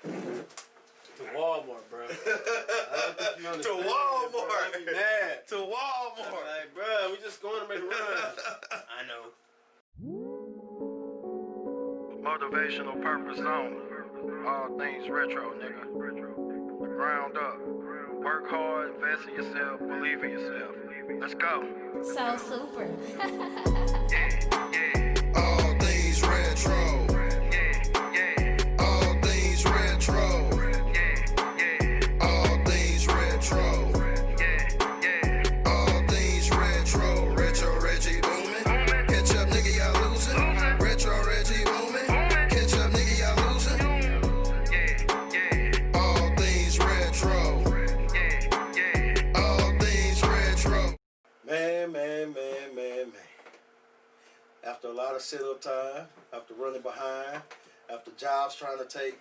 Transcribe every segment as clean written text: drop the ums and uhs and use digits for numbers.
To Walmart, bro. I don't think you understand. To Walmart. I'll be mad. To Walmart. Like, bro, we just going to make a run. I know. Motivational purpose only. All things retro, nigga. The ground up. Work hard, invest in yourself, believe in yourself. Let's go. So super. Yeah, yeah. All things retro. Yeah, yeah. All things retro. Yeah, yeah. All things retro. Yeah, yeah. All things retro. Retro Reggie booming. Catch up, nigga, y'all losing. Retro Reggie booming. Catch up, nigga, y'all losing. Yeah, yeah. All things retro. Yeah, yeah. All things retro. Man. After a lot of sit-up time, after running behind, after jobs trying to take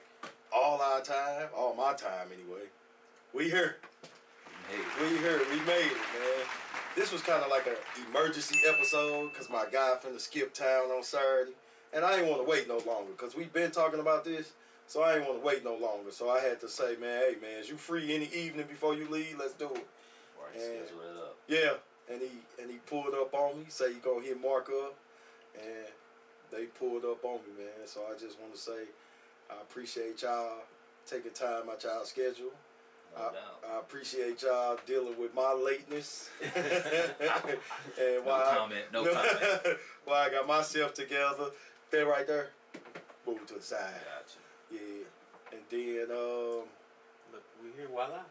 all our time, all my time anyway, we here. We here. We made it, man. This was kind of like an emergency episode because my guy finna skip town on Saturday. And I ain't want to wait no longer because we've been talking about this. So I ain't want to wait no longer. So I had to say, man, hey, man, is you free any evening before you leave? Let's do it. Right, schedule it up. Yeah. And he pulled up on me, say he gonna hit Mark up, and they pulled up on me, man. So I just want to say I appreciate y'all taking time out y'all schedule. No doubt. I appreciate y'all dealing with my lateness. And No comment. While I got myself together, they right there, move to the side. Gotcha. Yeah, and then Look, we here, YLie.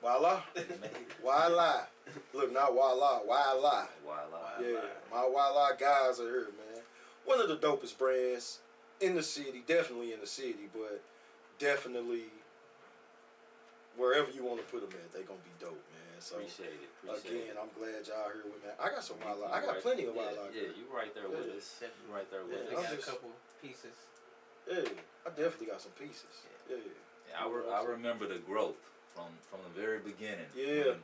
YLie. YLie. Look, not YLie. YLie. YLie. Yeah, my YLie guys are here, man. One of the dopest brands in the city, definitely in the city, but definitely wherever you want to put them at, they gonna be dope, man. So Appreciate it. again, I'm glad y'all here with me. I got some YLie. I got plenty of YLie. Yeah, you right there with us. You right there with We us. got a couple pieces. Yeah, I definitely got some pieces. Yeah. I remember the growth from the very beginning. Yeah.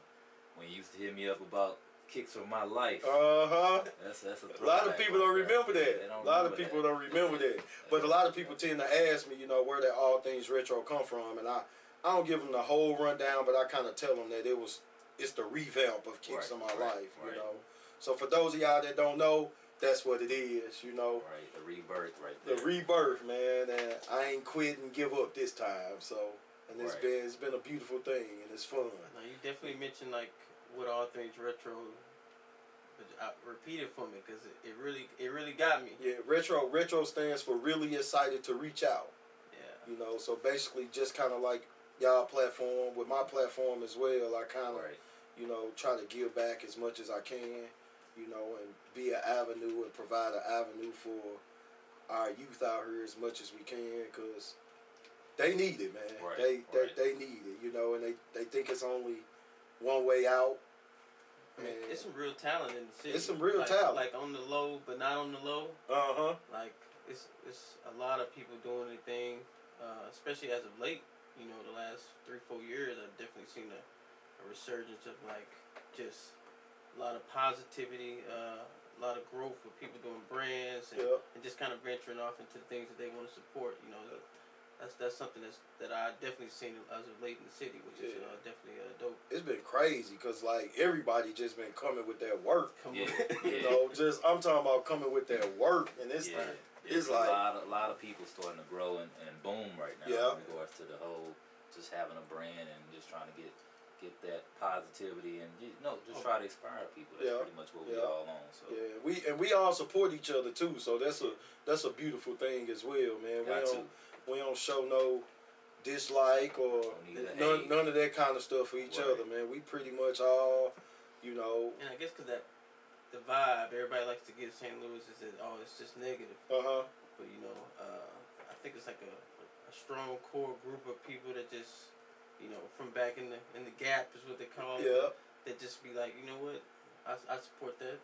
When you used to hit me up about kicks from my life. That's a lot of people don't remember that. A lot of people don't remember that. But a lot of people tend to ask me, you know, where that All Things Retro come from, and I don't give them the whole rundown, but I kind of tell them that it's the revamp of Kicks of My Life, you know. So for those of y'all that don't know, that's what it is, you know. Right, the rebirth right there. The rebirth, man, and I ain't quit and give up this time, so. And it's been a beautiful thing, and it's fun. Now, you definitely mentioned, like, what All Things Retro, repeat it for me, because it really got me. Yeah, retro stands for really excited to reach out. Yeah. You know, so basically just kind of like y'all platform, with my platform as well, I kind of, you know, try to give back as much as I can, you know, and be an avenue and provide an avenue for our youth out here as much as we can, because they need it, man. They need it, you know, and they think it's only one way out. I mean, it's some real talent in the city. It's some real talent. Like on the low, but not on the low. Like it's a lot of people doing their thing, especially as of late. You know, the last 3-4 years, I've definitely seen a resurgence of like just a lot of positivity, a lot of growth with people doing brands and just kind of venturing off into the things that they want to support. You know, that's something that I definitely seen as of late in the city, which is definitely dope. It's been crazy because like everybody just been coming with their work. You know, just I'm talking about coming with their work, and it's it's like a lot of people starting to grow and boom right now in regards to the whole just having a brand and just trying to get that positivity and just try to inspire people. That's pretty much what we all on. So we all support each other too. So that's a beautiful thing as well, man. We don't show no dislike or none of that kind of stuff for each other, man. We pretty much all, you know. And I guess because the vibe everybody likes to give St. Louis is that it's just negative. But you know, I think it's like a strong core group of people that just, you know, from back in the gap is what they call it. That just be like, you know what, I support that.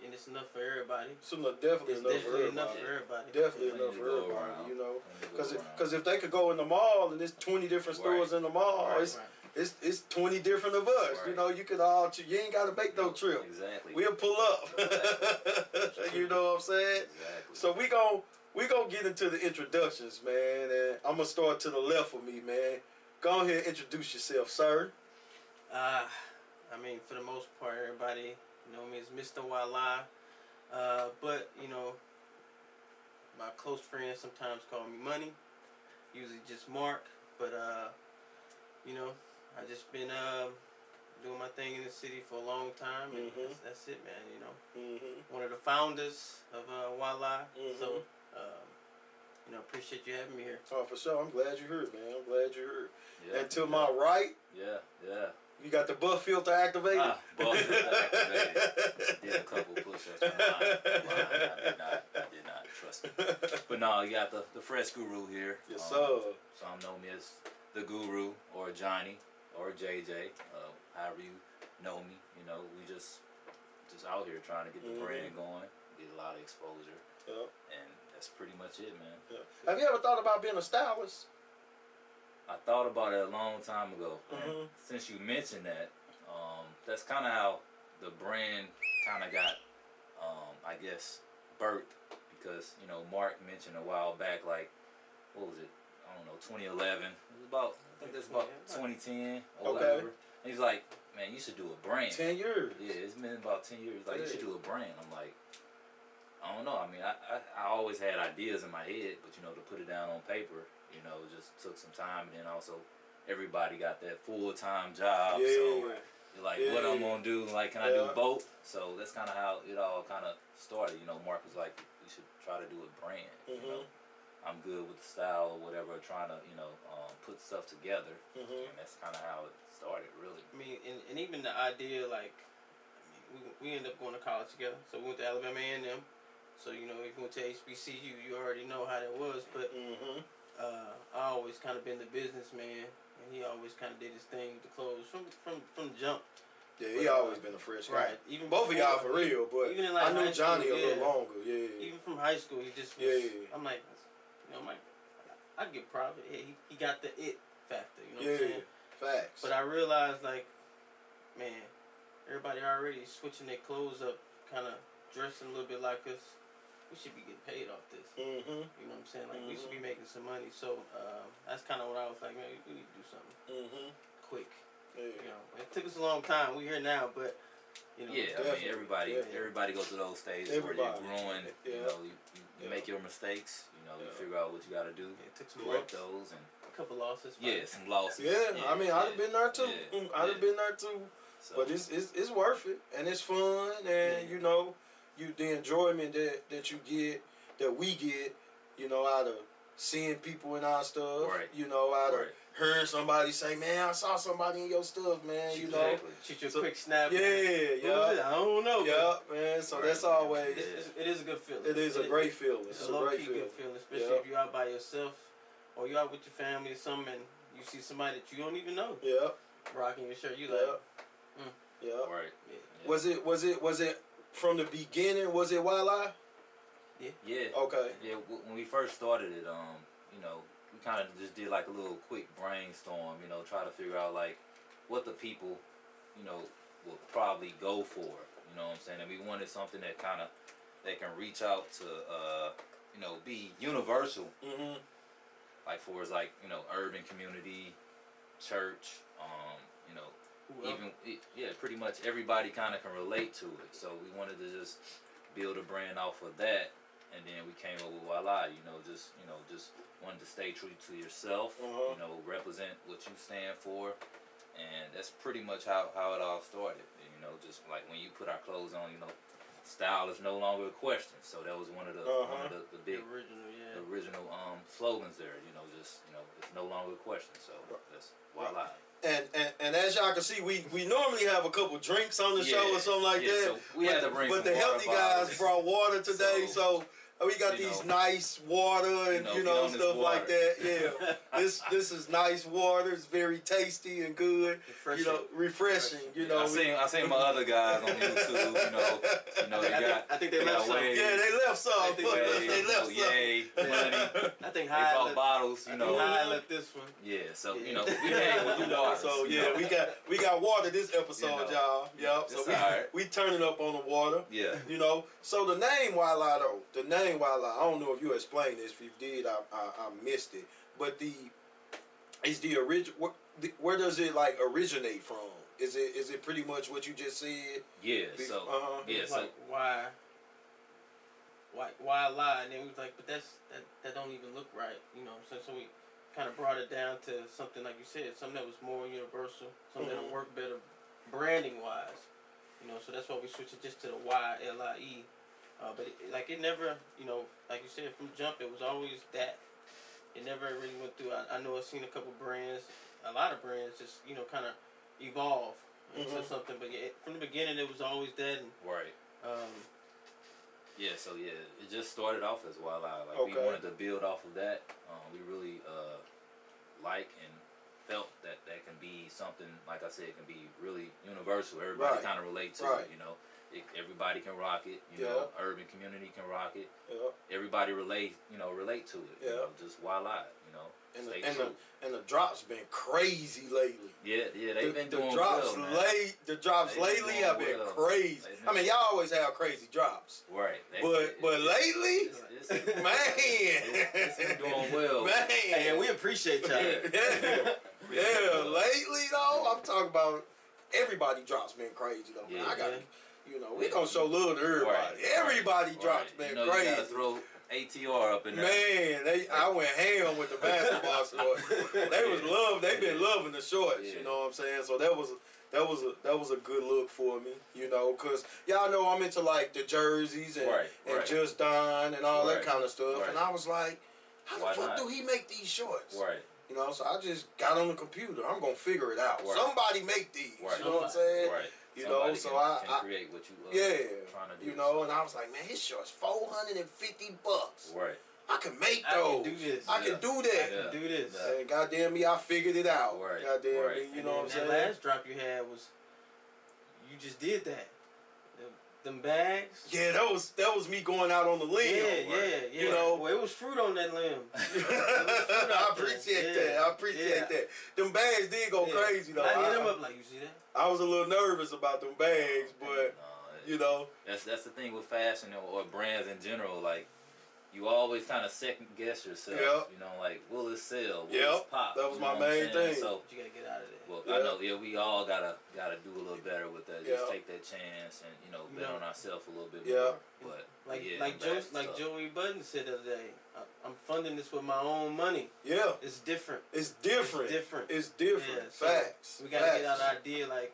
And it's enough for everybody. So definitely enough for everybody. Definitely enough for everybody. You know, because if they could go in the mall and there's 20 different stores in the mall, it's 20 different of us. You know, you could you ain't got to make no trip. Exactly. We'll pull up. You know what I'm saying? Exactly. So we gonna get into the introductions, man, and I'm gonna start to the left of me, man. Go ahead and introduce yourself, sir. I mean, for the most part, everybody know me as Mr.YLie. But, you know, my close friends sometimes call me Money. Usually just Mark. But, you know, I just been doing my thing in the city for a long time. And that's it, man, you know. One of the founders of YLie. So, you know, appreciate you having me here. Oh, for sure. I'm glad you're here, man. I'm glad you're here. Yeah, and to my right, you got the buff filter activated? Buff filter activated. Did a couple push-ups. I did not. Trust me. But no, you got the FreshGuru here. Yes, sir. Some know me as the Guru or Johnny or JJ. However you know me. You know, we just out here trying to get the brand going, get a lot of exposure. Yep. And that's pretty much it, man. Yep. Have you ever thought about being a stylist? I thought about it a long time ago. And since you mentioned that, that's kind of how the brand kind of got, I guess, birthed. Because, you know, Mark mentioned a while back, like, what was it? I don't know, 2011. It was about, I think that's about 2010 or whatever. And he's like, man, you should do a brand. 10 years. Yeah, it's been about 10 years. Like, you should do a brand. I'm like, I don't know. I mean, I always had ideas in my head, but, you know, to put it down on paper, you know, it just took some time. And then also, everybody got that full-time job. Yeah. So, you're like, what I'm going to do? Like, can I do both? So, that's kind of how it all kind of started. You know, Mark was like, we should try to do a brand. You know, I'm good with the style or whatever, trying to, you know, put stuff together. And that's kind of how it started, really. I mean, and even the idea, like, I mean, we ended up going to college together. So we went to Alabama A&M. So, you know, if you went to HBCU, you already know how that was. But I always kind of been the businessman, and he always kind of did his thing with the clothes from the jump. Yeah, he always been a fresh guy. Right. Even both of y'all for real, but even in, like, I knew Johnny school, a little longer. Yeah. Even from high school, he just was, I'm like, you know, I give proud. He got the it factor. You know what I'm saying? Facts. But I realized, like, man, everybody already switching their clothes up, kind of dressing a little bit like us. We should be getting paid off this. You know what I'm saying? Like, we should be making some money. So that's kind of what I was like, man, we need to do something quick. You know, it took us a long time. We're here now, but you know. Yeah, I mean, everybody goes through those stages where you're growing. You know, you make your mistakes. You know, you figure out what you got to do. It took some correct those and a couple losses. Yeah, some losses. Yeah, I mean, I'd have been there too. I'd have been there too. So, but it's worth it, and it's fun, and you know, the enjoyment that you get, that we get, you know, out of seeing people in our stuff. You know, out of hearing somebody say, man, I saw somebody in your stuff, man, you know. Shoot you a quick snap. Yeah. I don't know. Yeah, man, so that's always. It is a good feeling. It is a great feeling. It's a low-key good feeling, especially if you're out by yourself or you're out with your family or something and you see somebody that you don't even know. Rocking your shirt. You like, Was it from the beginning, was it YLie? Yeah. Okay. Yeah, when we first started it, you know, we kind of just did like a little quick brainstorm, you know, try to figure out like what the people, you know, will probably go for, you know what I'm saying? And we wanted something that can reach out to, you know, be universal. Like for us, like, you know, urban community, church, you know, even, pretty much everybody kind of can relate to it. So we wanted to just build a brand off of that. And then we came up with YLie, you know, just wanted to stay true to yourself, you know, represent what you stand for, and that's pretty much how it all started. You know, just like when you put our clothes on, you know, style is no longer a question. So that was one of the big original slogans there. You know, just it's no longer a question. So that's YLie. And as y'all can see, we normally have a couple drinks on the show or something like that. So we had to bring but some the healthy guys brought water today, so we got these nice water and stuff like that. Yeah, this is nice water. It's very tasty and good. Refreshing. You know, refreshing. You know, I seen my other guys on YouTube. You know, I think they left some. Yeah, they left some. They left some. Money. I think they brought bottles. You know, I left this one. Yeah, so you know, we came with the water. So yeah, we got water this episode, y'all. Yep. So we turning up on the water. Yeah. You know, so the name YLie though, the name explained YLie. I don't know if you explained this. If you did, I missed it. But is the original? Where does it like originate from? Is it pretty much what you just said? Yeah. So yeah. So like why lie? And then we was like, but that don't even look right, you know. So we kind of brought it down to something like you said, something that was more universal, something that'll work better branding wise, you know. So that's why we switched it just to the YLie. But it never, you know, like you said from jump, it was always that. It never really went through. I know I've seen a couple brands, a lot of brands, just you know, kind of evolve into something. But yeah, from the beginning, it was always that. And, right. Yeah, so yeah, it just started off as YLie. Like Okay. we wanted to build off of that. We really like and felt that can be something, like I said, it can be really universal. Everybody kind of relate to it, you know. Everybody can rock it, you know. Urban community can rock it. Everybody relate to it. You know, just YLie, you know. And the drops been crazy lately. Yeah, they've been doing the drops well, man. The drops lately have been crazy. I mean, y'all always have crazy drops. Right. But lately, man, it's been doing well. Man, hey, and we appreciate y'all. Lately though, I'm talking about everybody drops been crazy though. Man, I got, you know, we gonna show love to everybody. Everybody drops been crazy. You gotta throw ATR up in there. Man, I went ham with the basketball shorts. They've been loving the shorts. You know what I'm saying? So that was a good look for me. You know, cause y'all know I'm into like the jerseys and Just Don and all that kind of stuff. And I was like, how the fuck do he make these shorts? Right. You know, so I just got on the computer. I'm gonna figure it out. Right. Somebody make these. Right. You know what I'm saying? Right. You know, so I create what you trying to do. You know, and I was like, man, his short's $450. Right. I can make those. I can do this. I can do that. I can do this. And goddamn me, I figured it out. Right. Goddamn me, you know what I'm saying? That last drop you had was, you just did that. Them bags. Yeah, that was me going out on the limb. Yeah. You know, well, it was fruit on that limb. I appreciate that. I appreciate that. Them bags did go crazy though. I hit him up like, you see that? I was a little nervous about them bags, but you know, that's the thing with fashion or brands in general. Like, you always kind of second guess yourself. You know, like, will it sell? Will it pop? That was my main thing. But So you gotta get out of there. well, I know. Yeah, we all gotta do a little better with that. Just take that chance and bet on ourselves a little bit more. But like Joey Budden said the other day, I'm funding this with my own money. Yeah, it's different. It's different. It's different. Yeah, so Facts. we gotta get out the idea like,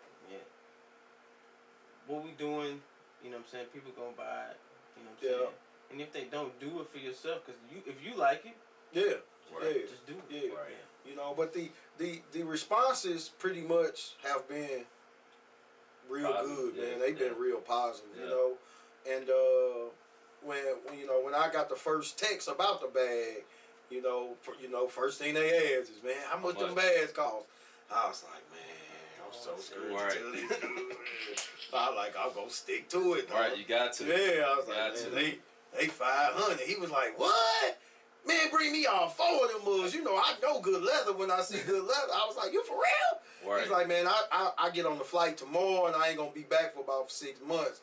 what we doing. You know what I'm saying? People gonna buy it. You know what I'm saying? And if they don't, do it for yourself. Cause if you like it, just do it. You know, but the responses pretty much have been real good, man. They've been real positive, you know. And when I got the first text about the bag, first thing they asked is, man, how much them bags cost? I was like, man, I'm so scared to tell these dudes. I'm gonna stick to it. Right, you got to. Yeah, I was like, man, they 500. He was like, what? Man, bring me all 4 of them mugs. You know, I know good leather when I see good leather. I was like, you for real? Right. He's like, man, I get on the flight tomorrow and I ain't gonna be back for about 6 months.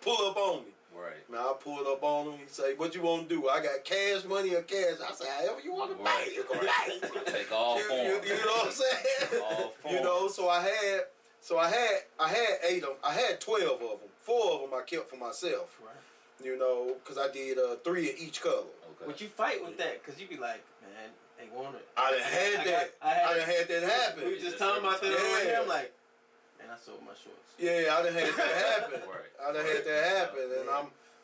Pull up on me. Right. Man, I pulled up on him. He say, what you want to do? I got cash money or cash? I said, however you want to pay, you can pay. Take all forms. You know what I'm saying? All forms. You know, so I had 8 of them. I had 12 of them. 4 of them I kept for myself. Right. You know, because I did 3 in each color. Okay. Would you fight with that? Because you be like, man, they want it. I done had that. I done had that happen. We were just talking about that over here. I'm like, man, I sold my shorts. Yeah, I done had that happen. I done had that happen, and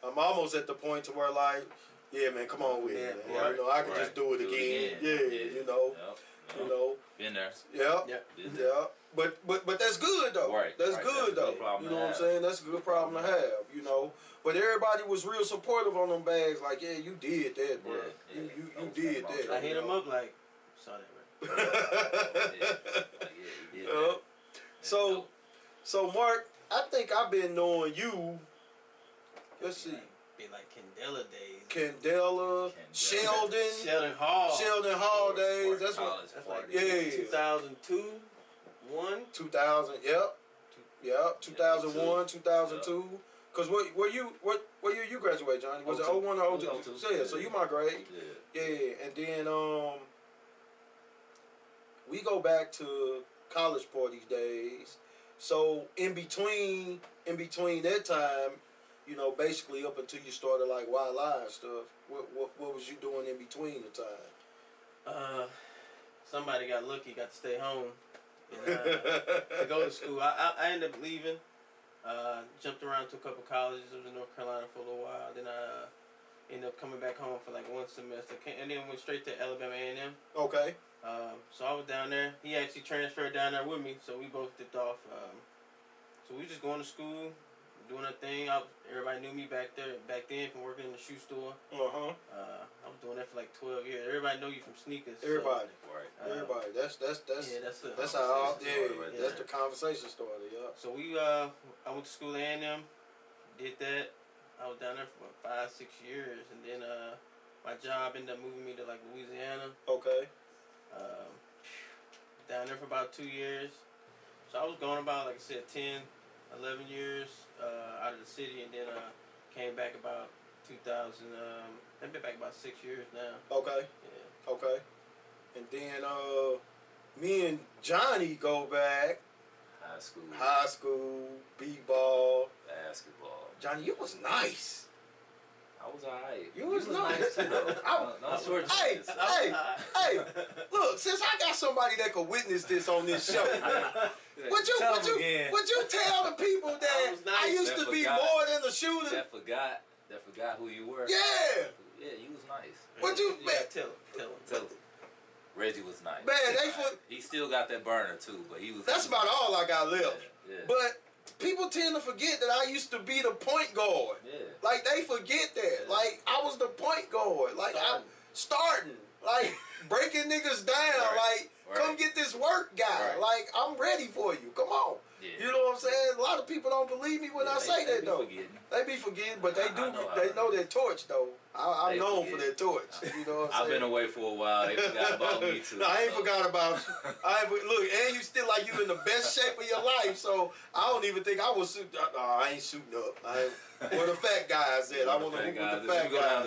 I'm almost at the point to where like, yeah, man, come on with it. Man. You know, I can just do it again. Yeah, you know. You know. Been there. Yeah. But that's good though. That's good though. You know what I'm saying? That's a good problem to have. You know. But everybody was real supportive on them bags. Like, yeah, you did that, bro. You did that. I hit him up like, saw that, right? So Mark, I think I've been knowing you. Let's see. Be like Candela days. Candela, Sheldon Hall days. That's what. That's like 2002, 1. 2000. Yep. 2001, 2002. Cause what year you graduated, Johnny? Was it 01 or 02? So you my grade. Yeah. And then we go back to college parties days. So in between that time, you know, basically up until you started like YLie and stuff, what was you doing in between the time? Somebody got lucky, got to stay home and, to go to school. I ended up leaving. Jumped around to a couple colleges. I was in North Carolina for a little while. Then I ended up coming back home for like one semester, and then went straight to Alabama A&M. Okay. So I was down there. He actually transferred down there with me, so we both dipped off. So we just going to school, doing our thing. Everybody knew me back then from working in the shoe store. I was doing that for like 12 years. Everybody know you from sneakers. Everybody, so, right? Everybody. That's how that's the conversation started. Yeah. So I went to school at A&M, did that. I was down there for about 5-6 years, and then my job ended up moving me to like Louisiana. Okay. Down there for about 2 years. So I was going about, like I said, 10, 11 years out of the city, and then came back about 2000. I've been back about 6 years now. Okay. Yeah. Okay. And then me and Johnny go back. High school, b-ball, basketball. Johnny, you was nice. I was alright. You was nice. Too, though. Hey, look, since I got somebody that could witness this on this show, would you tell the people that I used to be more than a shooter? That forgot who you were. Yeah. Yeah, you was nice. What you tell him. Reggie was nice. Man, he still got that burner too, but he was. That's about all I got left. Yeah. But people tend to forget that I used to be the point guard. Yeah. Like they forget that. Yeah. Like I was the point guard. Like I'm starting. Like breaking niggas down. Like come get this work guy. Like I'm ready for you. Come on. Yeah. You know what I'm saying? A lot of people don't believe me when I say that though. They be forgetting, but they do. They know their torch though. I'm known for that torch. You know what I'm saying? I've been away for a while. They forgot about me too. No, I ain't forgot about you. Look, and you still like you in the best shape of your life. So I don't even think I was suiting. No, I ain't suiting up. What the fat guy said. I want to hoop with the fat guy.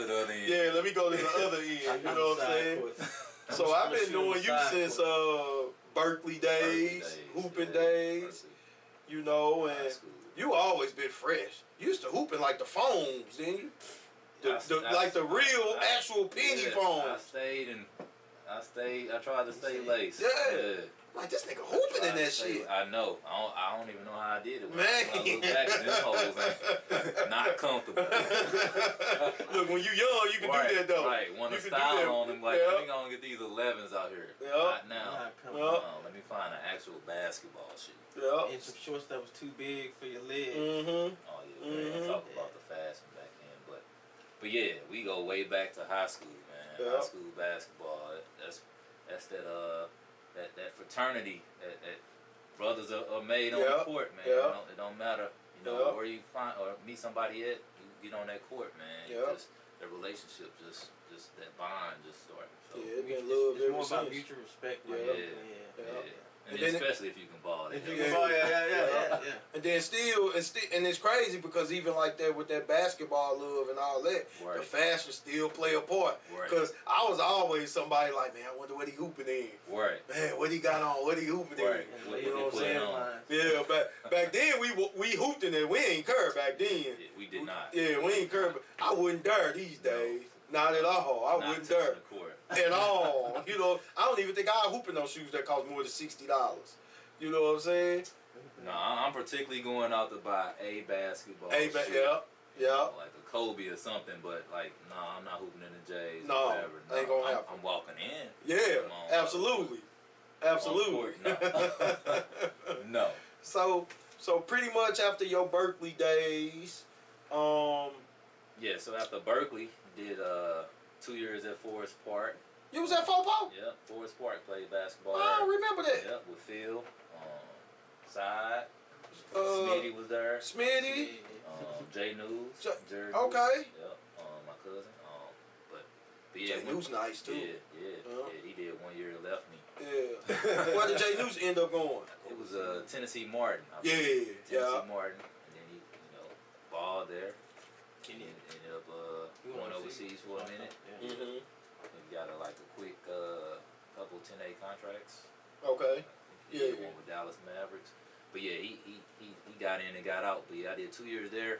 Yeah, let me go to the other end. You know what I'm saying? So I've been knowing you since Berkeley days, hooping days. You know, and you always been fresh. You used to hoop in like the foams, didn't you? Like the real, actual penny foams. I tried to stay laced. Yeah. Like this nigga hooping in that shit. I know. I don't even know how I did it. Man. When I look back at them hoes, ain't not comfortable. Look, when you young, you can do that though. Right. Want to style on them like, let me go and get these 11s out here. Not now. Let me find an actual basketball shoe. And some shorts that was too big for your legs. Oh yeah, we didn't talk about the fashion back then, but yeah, we go way back to high school, man. High school basketball. That's that fraternity that brothers are made on the court, man. It don't matter, you know, where you find or meet somebody at, you get on that court, man. Just the relationship, just that bond, just started. So, it's more about mutual respect. And then especially if you can ball. And then and it's crazy because even like that with that basketball love and all that, the fashion still play a part. Because I was always somebody like, man, I wonder what he hooping in. Man, what he got on? What he hooping in? You know what I'm saying? Yeah, back then we hooped in it. We ain't curved back then. Yeah, we did not. Yeah, we ain't curved. I wouldn't dare these days. Not at all. I wouldn't dare. At all. You know, I don't even think I'll hoop in those shoes that cost more than $60. You know what I'm saying? No, I'm particularly going out to buy a basketball shoe. Yeah. Like a Kobe or something, but like, I'm not hooping in the J's. No, or whatever. No, ain't gonna happen. I'm walking in. Yeah, absolutely. No. So pretty much after your Berkeley days, yeah, so after Berkeley, did 2 years at Forest Park. You was at Fopo? Yep, Forest Park played basketball. I remember that. Yep, with Phil, Side, Smitty was there. Smitty. Jay News. Jerry okay. News, yep, my cousin. But yeah, Jay News nice too. Yeah, he did 1 year and left me. Yeah. Where did Jay News end up going? It was Tennessee Martin. Tennessee Martin, and then he, balled out there. Ended up going overseas for a minute. Mm-hmm. And got a quick couple 10A contracts. Okay. Yeah. One with Dallas Mavericks. But yeah, he got in and got out. But yeah, I did 2 years there.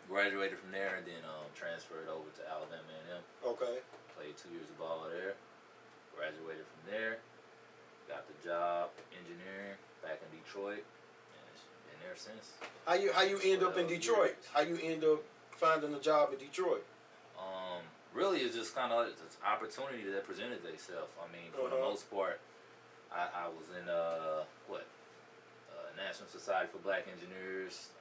Graduated from there and then transferred over to Alabama A&M. Okay. Played 2 years of ball there. Graduated from there. Got the job engineering back in Detroit. And been there since. How you end up in Detroit? Years. How you end up finding a job in Detroit? Really, it's just kind of an opportunity that presented itself. I mean, for the most part, I was in National Society for Black Engineers.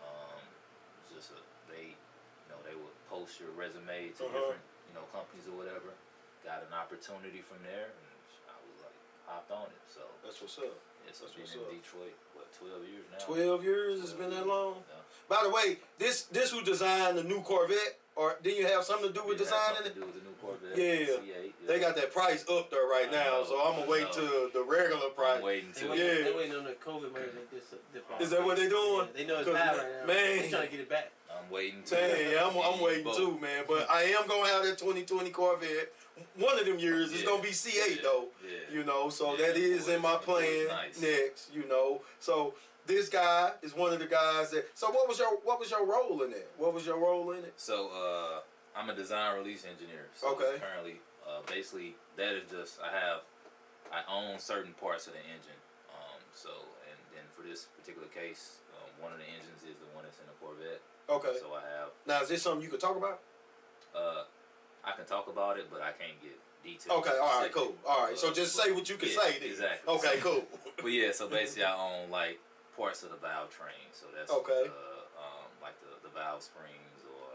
Just they would post your resume to different companies or whatever. Got an opportunity from there, and I was hopped on it. So that's what's up. Yes, I've been in Detroit 12 years now. 12 years? It's been that long? Yeah. By the way, this who designed the new Corvette, or did you have something to do with designing it? To do with the new Corvette. Yeah. C8, They got that price up there right now, so I'm gonna wait till the regular price. I'm waiting till They're waiting on the COVID money to dip off. Is that what they doing? Yeah, they know it's high right now. Man. They're trying to get it back. I'm waiting. I'm waiting too, man. But I am gonna have that 2020 Corvette. One of them years it's gonna be C8 though. Yeah. So that is in my plan next. So this guy is one of the guys that. So what was your role in that? What was your role in it? So I'm a design release engineer. So okay. Currently, basically that is just I own certain parts of the engine. So and then for this particular case, one of the engines is the one that's in the Corvette. Okay. So I have. Now is this something you could talk about? I can talk about it, but I can't get details. Okay, all right, cool. All right, so just say what you can say then. Exactly. Okay, cool. But yeah, so basically I own parts of the valve train. So that's okay. The valve springs or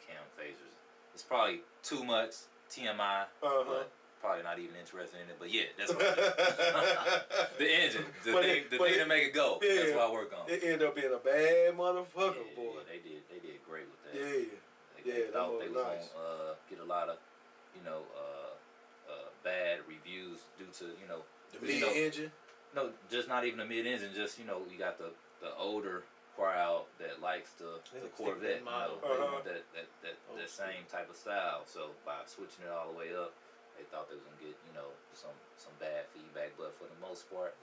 cam phasers. It's probably too much TMI, but probably not even interested in it. But yeah, that's what I do. The engine, the thing to make it go. Yeah, that's what I work on. It ended up being a bad motherfucker, boy. Yeah, they did great with that. Yeah. They thought they was nice. Gonna get a lot of, bad reviews due to, the mid-engine? No, just not even the mid-engine. Just, we got the older crowd that likes the Corvette. They want that same type of style. So by switching it all the way up, they thought they was gonna get, some bad feedback. But for the most part,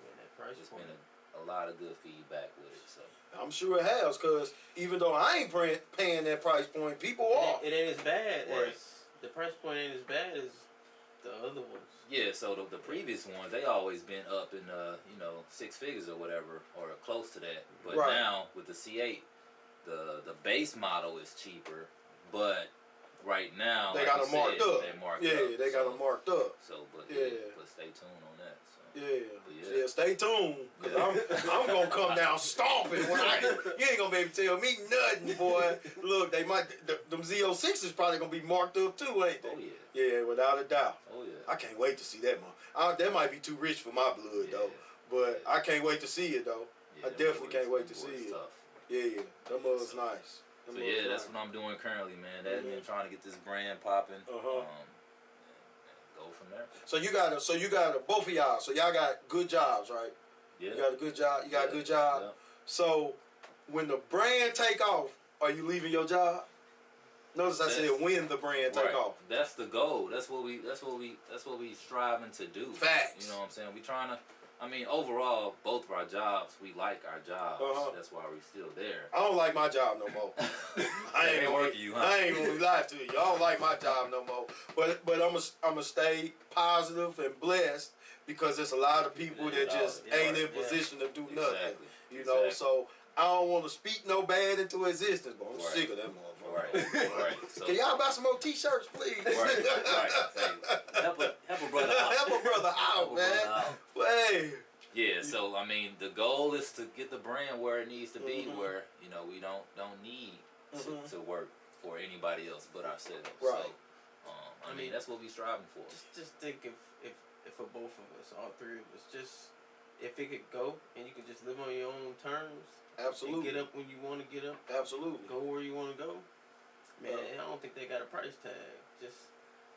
it's been a lot of good feedback with it. So I'm sure it has, because even though I ain't paying that price point, people are. It ain't as bad as the price point ain't as bad as the other ones. Yeah, so the previous ones, they always been up in 6 figures or whatever, or close to that. But now with the C8, the base model is cheaper, but right now they got them marked up. They got them marked up. So, but stay tuned on that. So. Yeah, stay tuned. Cause I'm gonna come down stomping when you ain't gonna be able to tell me nothing, boy. Look, they might them Z06 is probably gonna be marked up too, ain't they? Oh yeah. Yeah, without a doubt. Oh yeah. I can't wait to see that one. That might be too rich for my blood though, but I can't wait to see it though. I definitely can't wait to see it. Tough. Yeah, that was nice. So yeah, that's what I'm doing currently, man. That's been trying to get this brand popping. Go from there. So you got both of y'all. So y'all got good jobs, right? Yeah. You got a good job. You got a good job. Yeah. So when the brand take off, are you leaving your job? Notice I said when the brand take off. That's the goal. That's what we striving to do. Facts. You know what I'm saying? We trying to. I mean, overall, both of our jobs, we like our jobs. That's why we still there. I don't like my job no more. I ain't gonna lie to you. I don't like my job no more. But I'm gonna stay positive and blessed, because there's a lot of people that just ain't in position to do nothing. You know, so I don't want to speak no bad into existence, but I'm sick of that motherfucker. Right. So, can y'all buy some more T-shirts, please? Help a brother out. Help a brother out, man. Hey. Yeah, so I mean, the goal is to get the brand where it needs to be, where we don't need to work for anybody else but ourselves. Right. So, I mean, that's what we striving for. Just think if for both of us, all three of us, just if it could go and you could just live on your own terms. Absolutely. And get up when you want to get up. Absolutely. Go where you want to go. Man, I don't think they got a price tag. Just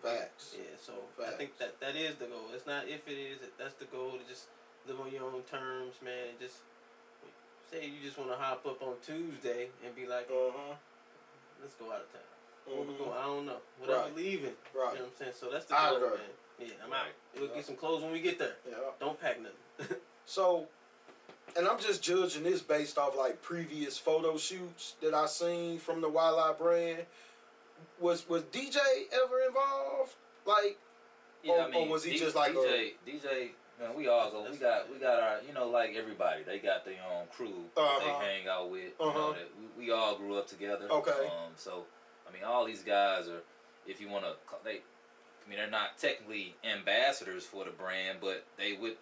facts. Yeah, so I think that is the goal. It's not if it is. That's the goal, to just live on your own terms, man. Just say you just want to hop up on Tuesday and be like, let's go out of town. Where we going? I don't know. Whatever, leaving. Right. You know what I'm saying? So that's the goal, man. Yeah, I'm out. We'll get some clothes when we get there. Yeah. Don't pack nothing. So, and I'm just judging this based off like previous photo shoots that I seen from the YLie brand. Was DJ ever involved? Like, yeah, or was he just like DJ? Man, we all go. We got our, you know, like everybody. They got their own crew that they hang out with. You know, that we all grew up together. Okay. So, I mean, all these guys are, if you want to, they're not technically ambassadors for the brand, but they with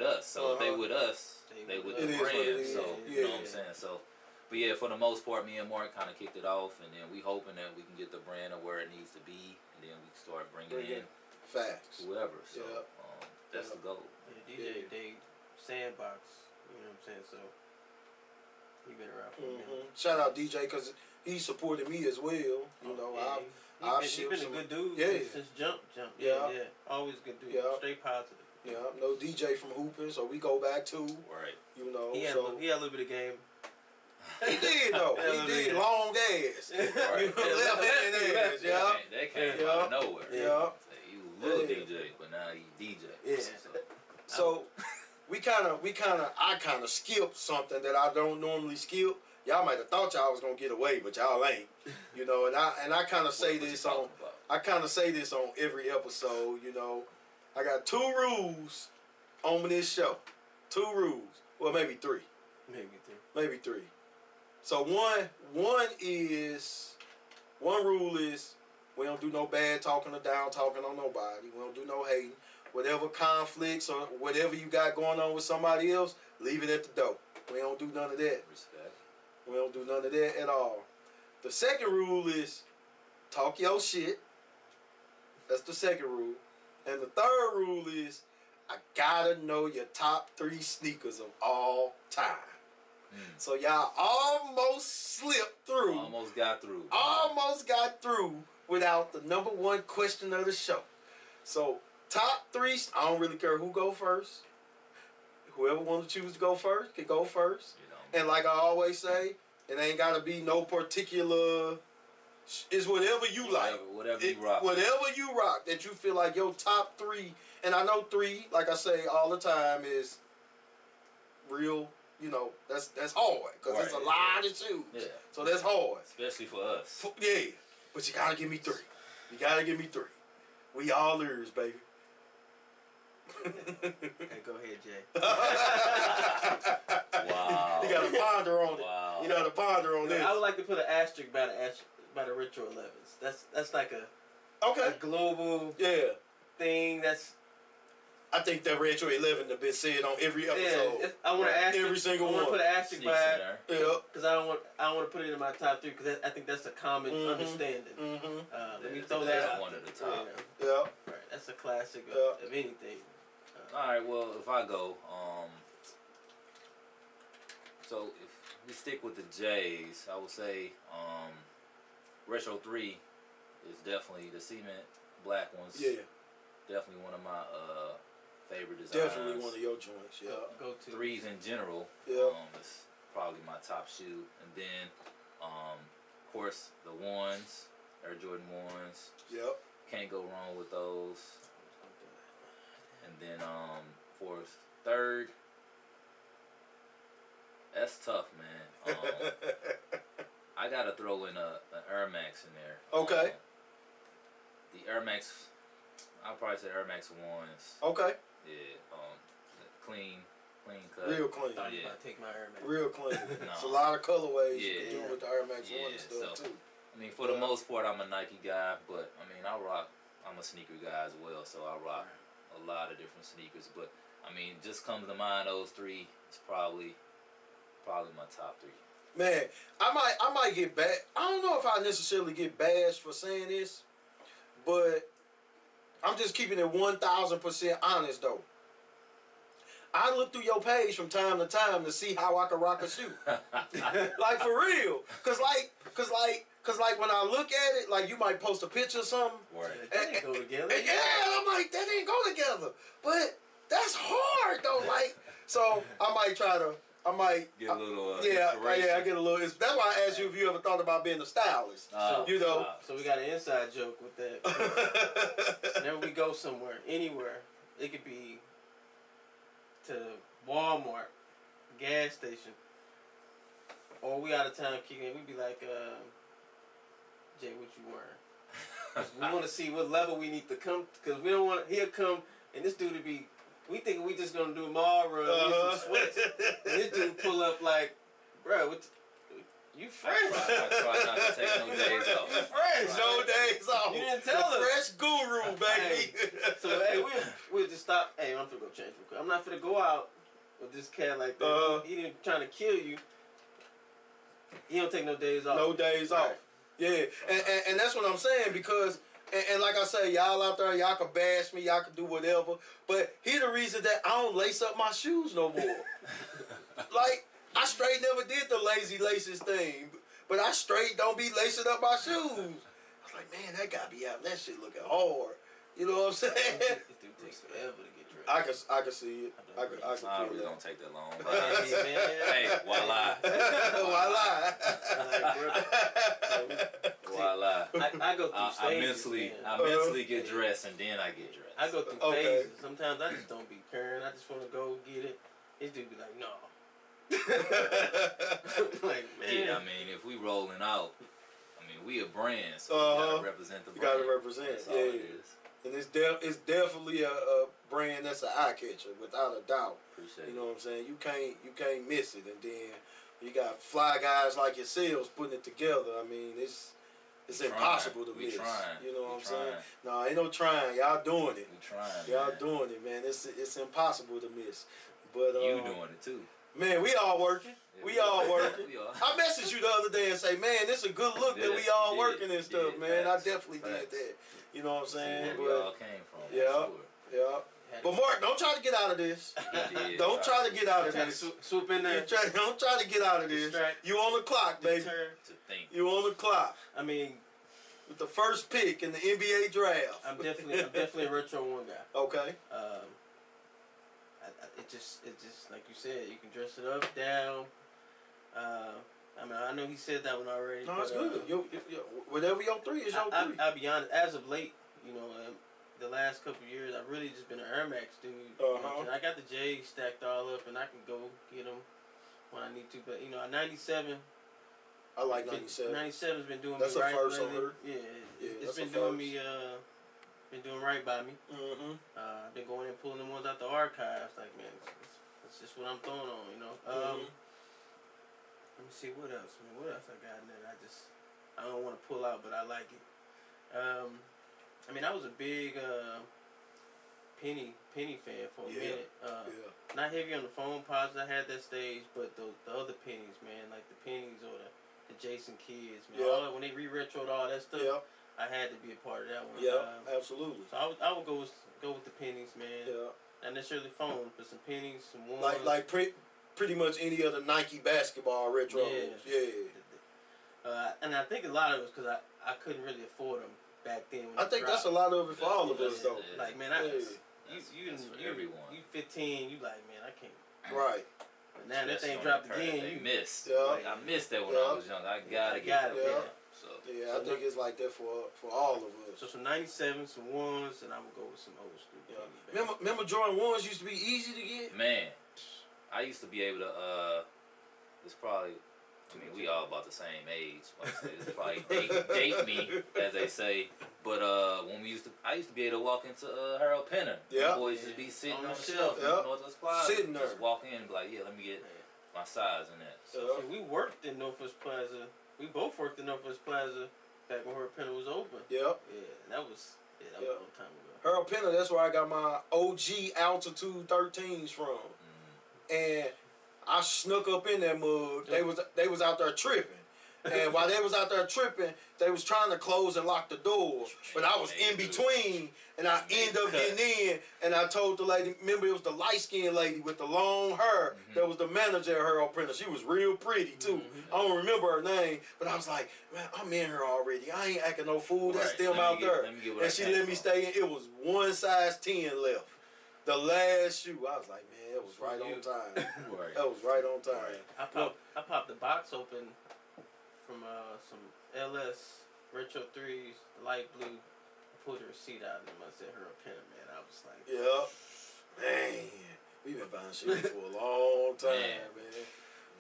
us. So if they with us, they with the brand. So you know what I'm saying. So, but yeah, for the most part, me and Mark kind of kicked it off, and then we hoping that we can get the brand to where it needs to be, and then we can start bringing in facts whoever. So that's the goal. Yeah, DJ Dave Sandbox. You know what I'm saying. So he been around for a minute. Shout out DJ because he supported me as well. You know, he's been a good dude since jump. Yeah. Always good dude. Yeah. Straight positive. Yeah, no DJ from hooping, so we go back to you know. He had a little bit of game. He did though. He did long ass. Right. Left hand ass. Yeah. That came out of nowhere. Yeah. He was a little DJ, but now he DJ. Yeah. So I kind of skipped something that I don't normally skip. Y'all might have thought y'all was gonna get away, but y'all ain't. You know, and I kind of say this on every episode. You know, I got 2 rules on this show. 2 rules. Well, maybe 3. Maybe 3. So one rule is we don't do no bad talking or down talking on nobody. We don't do no hating. Whatever conflicts or whatever you got going on with somebody else, leave it at the door. We don't do none of that. Respect. We don't do none of that at all. The second rule is talk your shit. That's the second rule. And the third rule is I gotta know your top 3 sneakers of all time. So y'all almost slipped through. Almost got through. Almost got through without the number 1 question of the show. So top 3. I don't really care who go first. Whoever wants to choose to go first can go first. And like I always say, it ain't gotta be no particular. It's whatever you like. Whatever you rock. Whatever you rock that you feel like your top 3. And I know 3, like I say all the time, is real. You know, that's hard because it's a lot to choose. Yeah. So that's hard. Especially for us. Yeah. But you gotta give me 3. You gotta give me 3. We all ears, baby. Okay, go ahead, Jay. Wow. You gotta ponder on it. Wow. You gotta ponder on this. I would like to put an asterisk by the retro 11s. That's like a global thing. That's I think that retro 11 have been said on every episode. Yeah, I want to ask every single one. I want to put an asterisk by it. Yeah. Because I don't want to put it in my top 3 because I think that's a common understanding. Let me throw that out. One at the top. Yeah. Right. That's a classic of anything. All right. Well, if I go, so if we stick with the J's, I would say retro 3 is definitely the cement black ones. Yeah. Definitely one of my favorite designs. Definitely one of your joints. Yeah. Go to 3s in general. Yeah. Is probably my top shoe, and then of course the 1s, Air Jordan 1s. Yep. Can't go wrong with those. And then for 3rd, that's tough, man. I gotta throw in an Air Max in there. Okay. The Air Max, I'll probably say Air Max 1s. Okay. Yeah. Clean cut. Real clean. I take my Air Max. Real clean. No. It's a lot of colorways you Yeah. can do with the Air Max 1 Yeah, and stuff so, too. I mean, for the most part, I'm a Nike guy, but I mean, I'm a sneaker guy as well, so I rock a lot of different sneakers. But I mean, just comes to mind those 3. It's probably my top 3. Man, I might get back. I don't know if I necessarily get bashed for saying this, but I'm just keeping it 1,000% honest though. I look through your page from time to time to see how I can rock a shoe. Like for real. Cause like when I look at it, like you might post a picture or something. Right. That didn't go together. And I'm like, that didn't go together. But that's hard though. Like, so I might try to I might get a little yeah, inspiration. I get a little. That's why I asked you if you ever thought about being a stylist. You know. So we got an inside joke with that. Whenever we go somewhere, anywhere, it could be to Walmart, gas station, or we out of town kicking it. We be like, Jay, what you wearing? 'Cause we want to see what level we need to come, because we don't want he'll come and this dude to be. We think we just gonna do a mall run, get some sweats, and this dude pull up like, bro, you fresh? I try not to take no days off. You fresh? No days off. You didn't tell us. FreshGuru, baby. So hey, we'll just stop. Hey, I'm finna go change real quick. I'm not finna go out with this cat like that. He didn't trying to kill you. He don't take no days off. No days off. Yeah, and that's what I'm saying, because and like I say, y'all out there, y'all can bash me, y'all can do whatever, but here's the reason that I don't lace up my shoes no more. Like, I straight never did the lazy laces thing, but I straight don't be lacing up my shoes. I was like, man, that gotta be out. That shit looking hard. You know what I'm saying? It takes forever to get dressed. I can see it. I can I feel really that. don't take that long. Hey, Hey, YLie. YLie. I go through stages. I mentally get dressed and then I get dressed. I go through phases. Sometimes I just don't be caring. I just want to go get it. His dude be like, no. Like, man. Yeah, I mean, if we rolling out, I mean, we a brand, so we gotta represent the brand. You gotta represent, That's all it is. And it's definitely a brand that's an eye catcher, without a doubt. Appreciate You know what I'm saying? You can't miss it. And then you got fly guys like yourselves putting it together. I mean, it's impossible to miss. You know what I'm saying? No, ain't no trying. Y'all doing it. We trying. Y'all doing it, man. It's impossible to miss. But you doing it too. Man, we all working. Yeah, we all working. We all. I messaged you the other day and say, man, this a good look that we all working and stuff, man. Facts, I definitely did that. You know what I'm saying? Where we all came from. Yeah. But Mark, don't try to get out of this. Don't try to get out of this. Swoop in there. Don't try to get out of this. You on the clock, baby. To think. You on the clock. I mean, with the first pick in the NBA draft. I'm definitely a retro one guy. Okay. It just like you said, you can dress it up, down. I mean, I know he said that one already. No, it's good. Whatever your three is, your three. I'll be honest. As of late, you know, the last couple of years, I've really just been an Air Max dude. You know, I got the J's stacked all up, and I can go get them when I need to. But you know, 97. I like 97. 97's been doing That's me right. That's a first lately. on her. Yeah, it's been doing me. Been doing right by me. Mm-hmm. I've been going and pulling them ones out the archives. Like, man, it's just what I'm throwing on, you know. Let me see what else, man. What else I got in there? I don't want to pull out, but I like it. I mean, I was a big Penny fan for a minute. Not heavy on the phone pods. I had that stage, but the other pennies, man, like the pennies or the Jason Kids, man. All, when they re-retroed all that stuff, I had to be a part of that one. Yeah, absolutely. So I would go with the pennies, man. Yeah. Not necessarily phone, but some pennies, some ones. Like pretty much any other Nike basketball retros. Yeah. And I think a lot of it was because I couldn't really afford them back then. When I think that's a lot of it for all of us, though. Like, man, you 15, you like, man, I can't. Right. But now that thing dropped again, you missed. Yeah. Like, I missed that when I was young. I gotta get it. So I think it's like that for all of us. So some 97, some ones, and I would go with some old school. Yeah. Remember Jordan 1s used to be easy to get? Man, I used to be able to, it's probably, I mean, we all about the same age. It's probably date me, as they say. But when I used to be able to walk into Harold Penner. Yeah. The boys just be sitting on the shelf. Yeah. Northwest Plaza. Sitting there. Just walk in and be like, yeah, let me get my size in that. So we worked in Northwest Plaza. We both worked in Northwest Plaza back when Harold Penner was open. Yep. Yeah, that was a long time ago. Harold Penner, that's where I got my OG Altitude 13s from. And I snuck up in that mug. They was out there tripping. And while they was out there tripping, they was trying to close and lock the door. But I was in between, and I ended up getting in. And I told the lady, remember it was the light-skinned lady with the long hair that was the manager at Harold Penner. She was real pretty, too. I don't remember her name, but I was like, man, I'm in here already. I ain't acting no fool. That's them out there. And she let me stay in. It was one size 10 left. The last shoe, I was like, man, it was right on time. Right. That was right on time. I popped the box open from some LS Retro 3s, the light blue. I pulled the receipt out and I said her a pen, man. I was like, yeah, man, we've been buying shoes for a long time, man.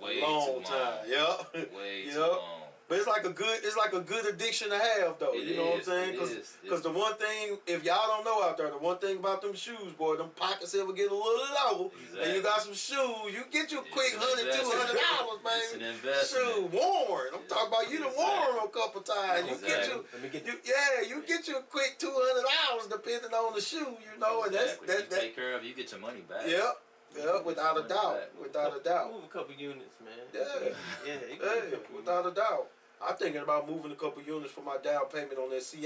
Way long too long. time. Yeah. Way yep. too long. But it's like a good addiction to have, though. It you know is, what I'm saying? Because the one thing, if y'all don't know out there, the one thing about them shoes, boy, them pockets ever get a little low, and you got some shoes, you get you a quick $100, $200, man. It's an investment. Shoe worn. I'm talking about you done worn them a couple times. Exactly. You get you a quick $200 depending on the shoe, you know, Exactly. and you take care of it, you get your money back. Yep. Yeah, without a doubt. Without a doubt. Move a couple units, man. Yeah. Yeah, without a doubt. I'm thinking about moving a couple units for my down payment on that C8.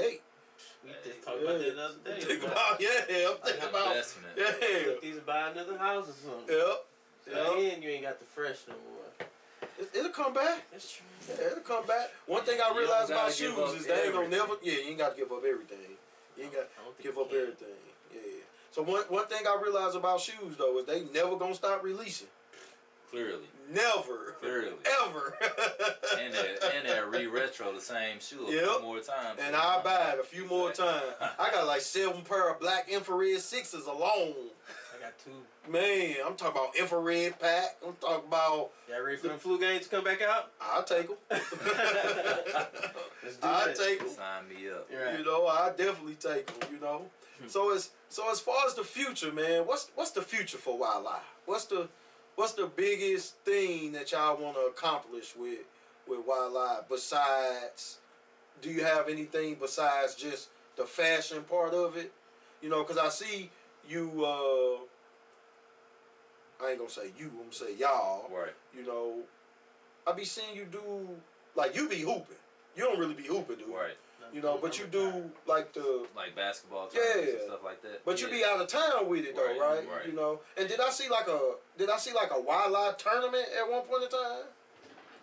We just talked about that the other day. I'm thinking about investment. Look, these buy another house or something. Yep. And you ain't got the fresh no more. It'll come back. That's true. Yeah, it'll come back. One thing I realized about shoes is they ain't gonna never. Yeah, you ain't got to give up everything. You ain't got to give up everything. Yeah. So one thing I realized about shoes though is they never gonna stop releasing. Clearly. Never. Clearly. Ever. and they're re-retro the same shoe a few more times. And I'll buy it a few more times. I got like 7 pair of black infrared 6s alone. I got 2. Man, I'm talking about infrared pack. I'm talking about. Y'all ready for them flu games to come back out? I'll take them. I'll take them. Sign me up. You know, I definitely take them. You know. So as far as the future, man, what's the future for YLie? What's the biggest thing that y'all want to accomplish with YLie besides? Do you have anything besides just the fashion part of it? You know, because I see you. I ain't gonna say you. I'm gonna say y'all. Right. You know, I be seeing you do like you be hooping. You don't really be hooping, dude. Right. You know, but you do like basketball tournaments and stuff like that. But you be out of town with it though, right? You know. And did I see like a YLie tournament at one point in time?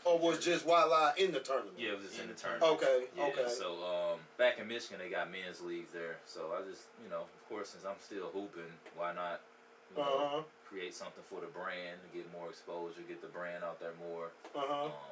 Or was just YLie in the tournament? Yeah, it was just in the tournament. Okay. Yeah, Okay. So back in Michigan they got men's leagues there. So I just, you know, of course since I'm still hooping, why not create something for the brand to get more exposure, get the brand out there more.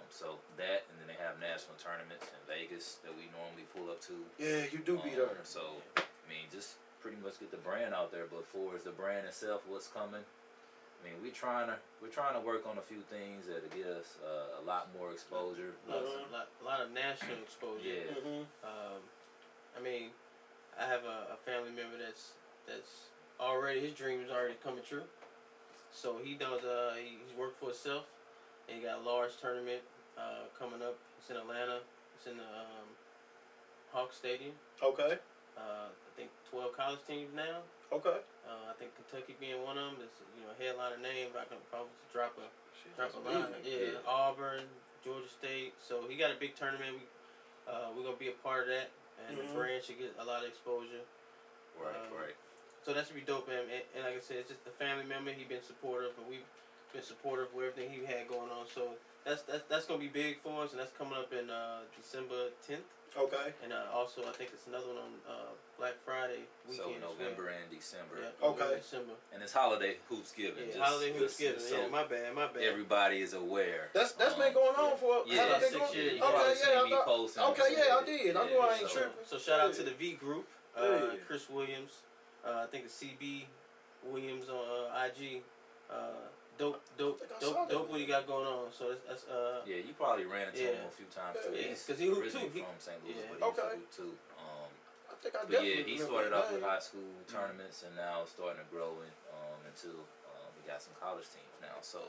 So that, and then they have national tournaments in Vegas that we normally pull up to. Yeah, you do be there. So I mean, just pretty much get the brand out there. But for the brand itself, what's coming? I mean, we're trying to work on a few things that get us a lot more exposure. A lot of national exposure. Yeah. I mean, I have a family member that's already, his dream is already coming true. So he does. He's worked for himself, and he got a large tournament coming up. It's in Atlanta. It's in the Hawk Stadium. Okay. I think 12 college teams now. Okay. I think Kentucky being one of them. It's a headliner name. But I can probably drop a line. Yeah. Auburn, Georgia State. So he got a big tournament. We're gonna be a part of that, and the brand should get a lot of exposure. Right. So that should be dope, man. And like I said, it's just a family member. He's been supportive, and we've been supportive with everything he had going on. So that's gonna be big for us, and that's coming up in December 10th. Okay. And also, I think it's another one on Black Friday weekend. So November and December. Yeah, okay. December. And it's holiday hoops giving. Yeah, holiday hoops giving. So yeah, my bad. Everybody is aware. That's been going on for about 6 years. I did. I knew I ain't tripping. So shout out to the V group, Chris Williams. I think it's CB Williams on IG. Dope what he got going on. So that's yeah, you probably ran into him a few times too. Yeah, because he hooped too. From St. Louis, but he hooped too. I think I but he started off with high school tournaments and now starting to grow into we got some college teams now. So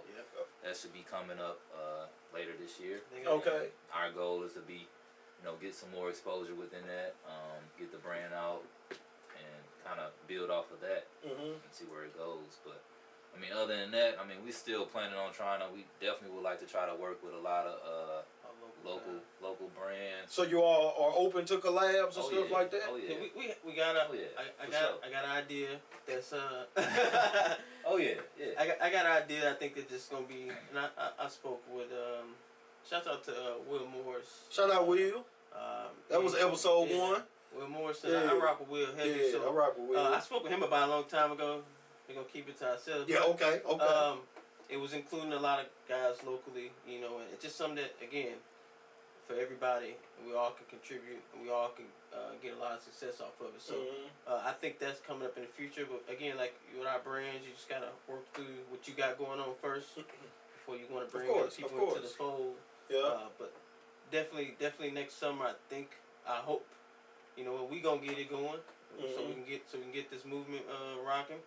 that should be coming up later this year. Okay. Our goal is to be, get some more exposure within that, get the brand out, and kind of build off of that and see where it goes. But I mean, other than that, I mean, we still planning on we definitely would like to try to work with a lot of local brands. So you all are open to collabs and stuff like that? Oh yeah. We got a. I got an idea that's oh yeah. I got an idea. I think it's just gonna be. And I spoke with shout out to Will Morris. Shout out Will. That was episode 1. Will Morris. I rock with Will heavy. Yeah, I rock with Will. I spoke with him about a long time ago. we're gonna keep it to ourselves. Yeah, but, okay, okay. It was including a lot of guys locally, you know, and it's just something that, again, for everybody, we all can contribute, and we all can get a lot of success off of it. So I think that's coming up in the future. But again, like with our brands, you just gotta work through what you got going on first before you want to bring people into the fold. Yeah. But definitely next summer, I hope, you know, we gonna get it going, so we can get this movement rocking,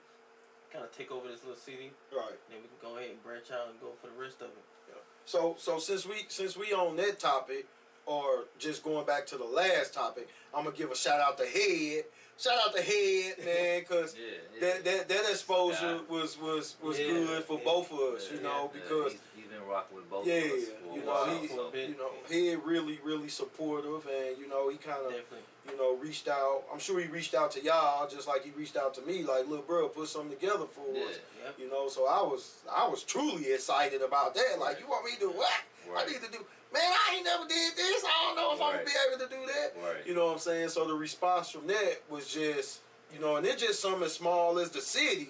kind of take over this little city. Right. Then we can go ahead and branch out and go for the rest of it. Yeah. So since we on that topic, or just going back to the last topic, I'm gonna give a shout out to Head. Shout out to Head, man, because that exposure was good for both of us, you know, because he's been rocking with both of us for a while. Head really supportive, and you know, he kind of reached out. I'm sure he reached out to y'all just like he reached out to me, like, little bro, put something together for us, you know. So I was truly excited about that. Like, you want me to do what? I need to do. Man, I ain't never did this. I don't know if I'm going to be able to do that. You know what I'm saying? So the response from that was just, you know, and it's just something as small as the city.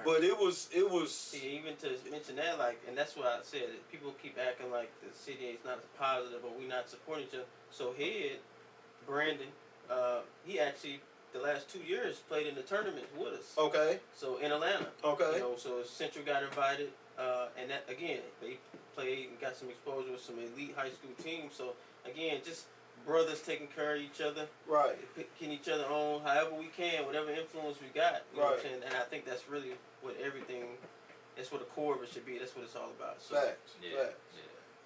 But it was. Yeah, even to mention that, like, and that's what I said. That people keep acting like the city is not as positive or we not supporting each other. So Head, Brandon, he actually, the last 2 years, played in the tournaments with us. Okay. So in Atlanta. Okay. You know, so Central got invited, and that, again, they played and got some exposure with some elite high school teams. So again, just brothers taking care of each other, right? Picking each other on however we can, whatever influence we got. You know what I'm saying? And I think that's really what everything. That's what the core of it should be. That's what it's all about. So, facts.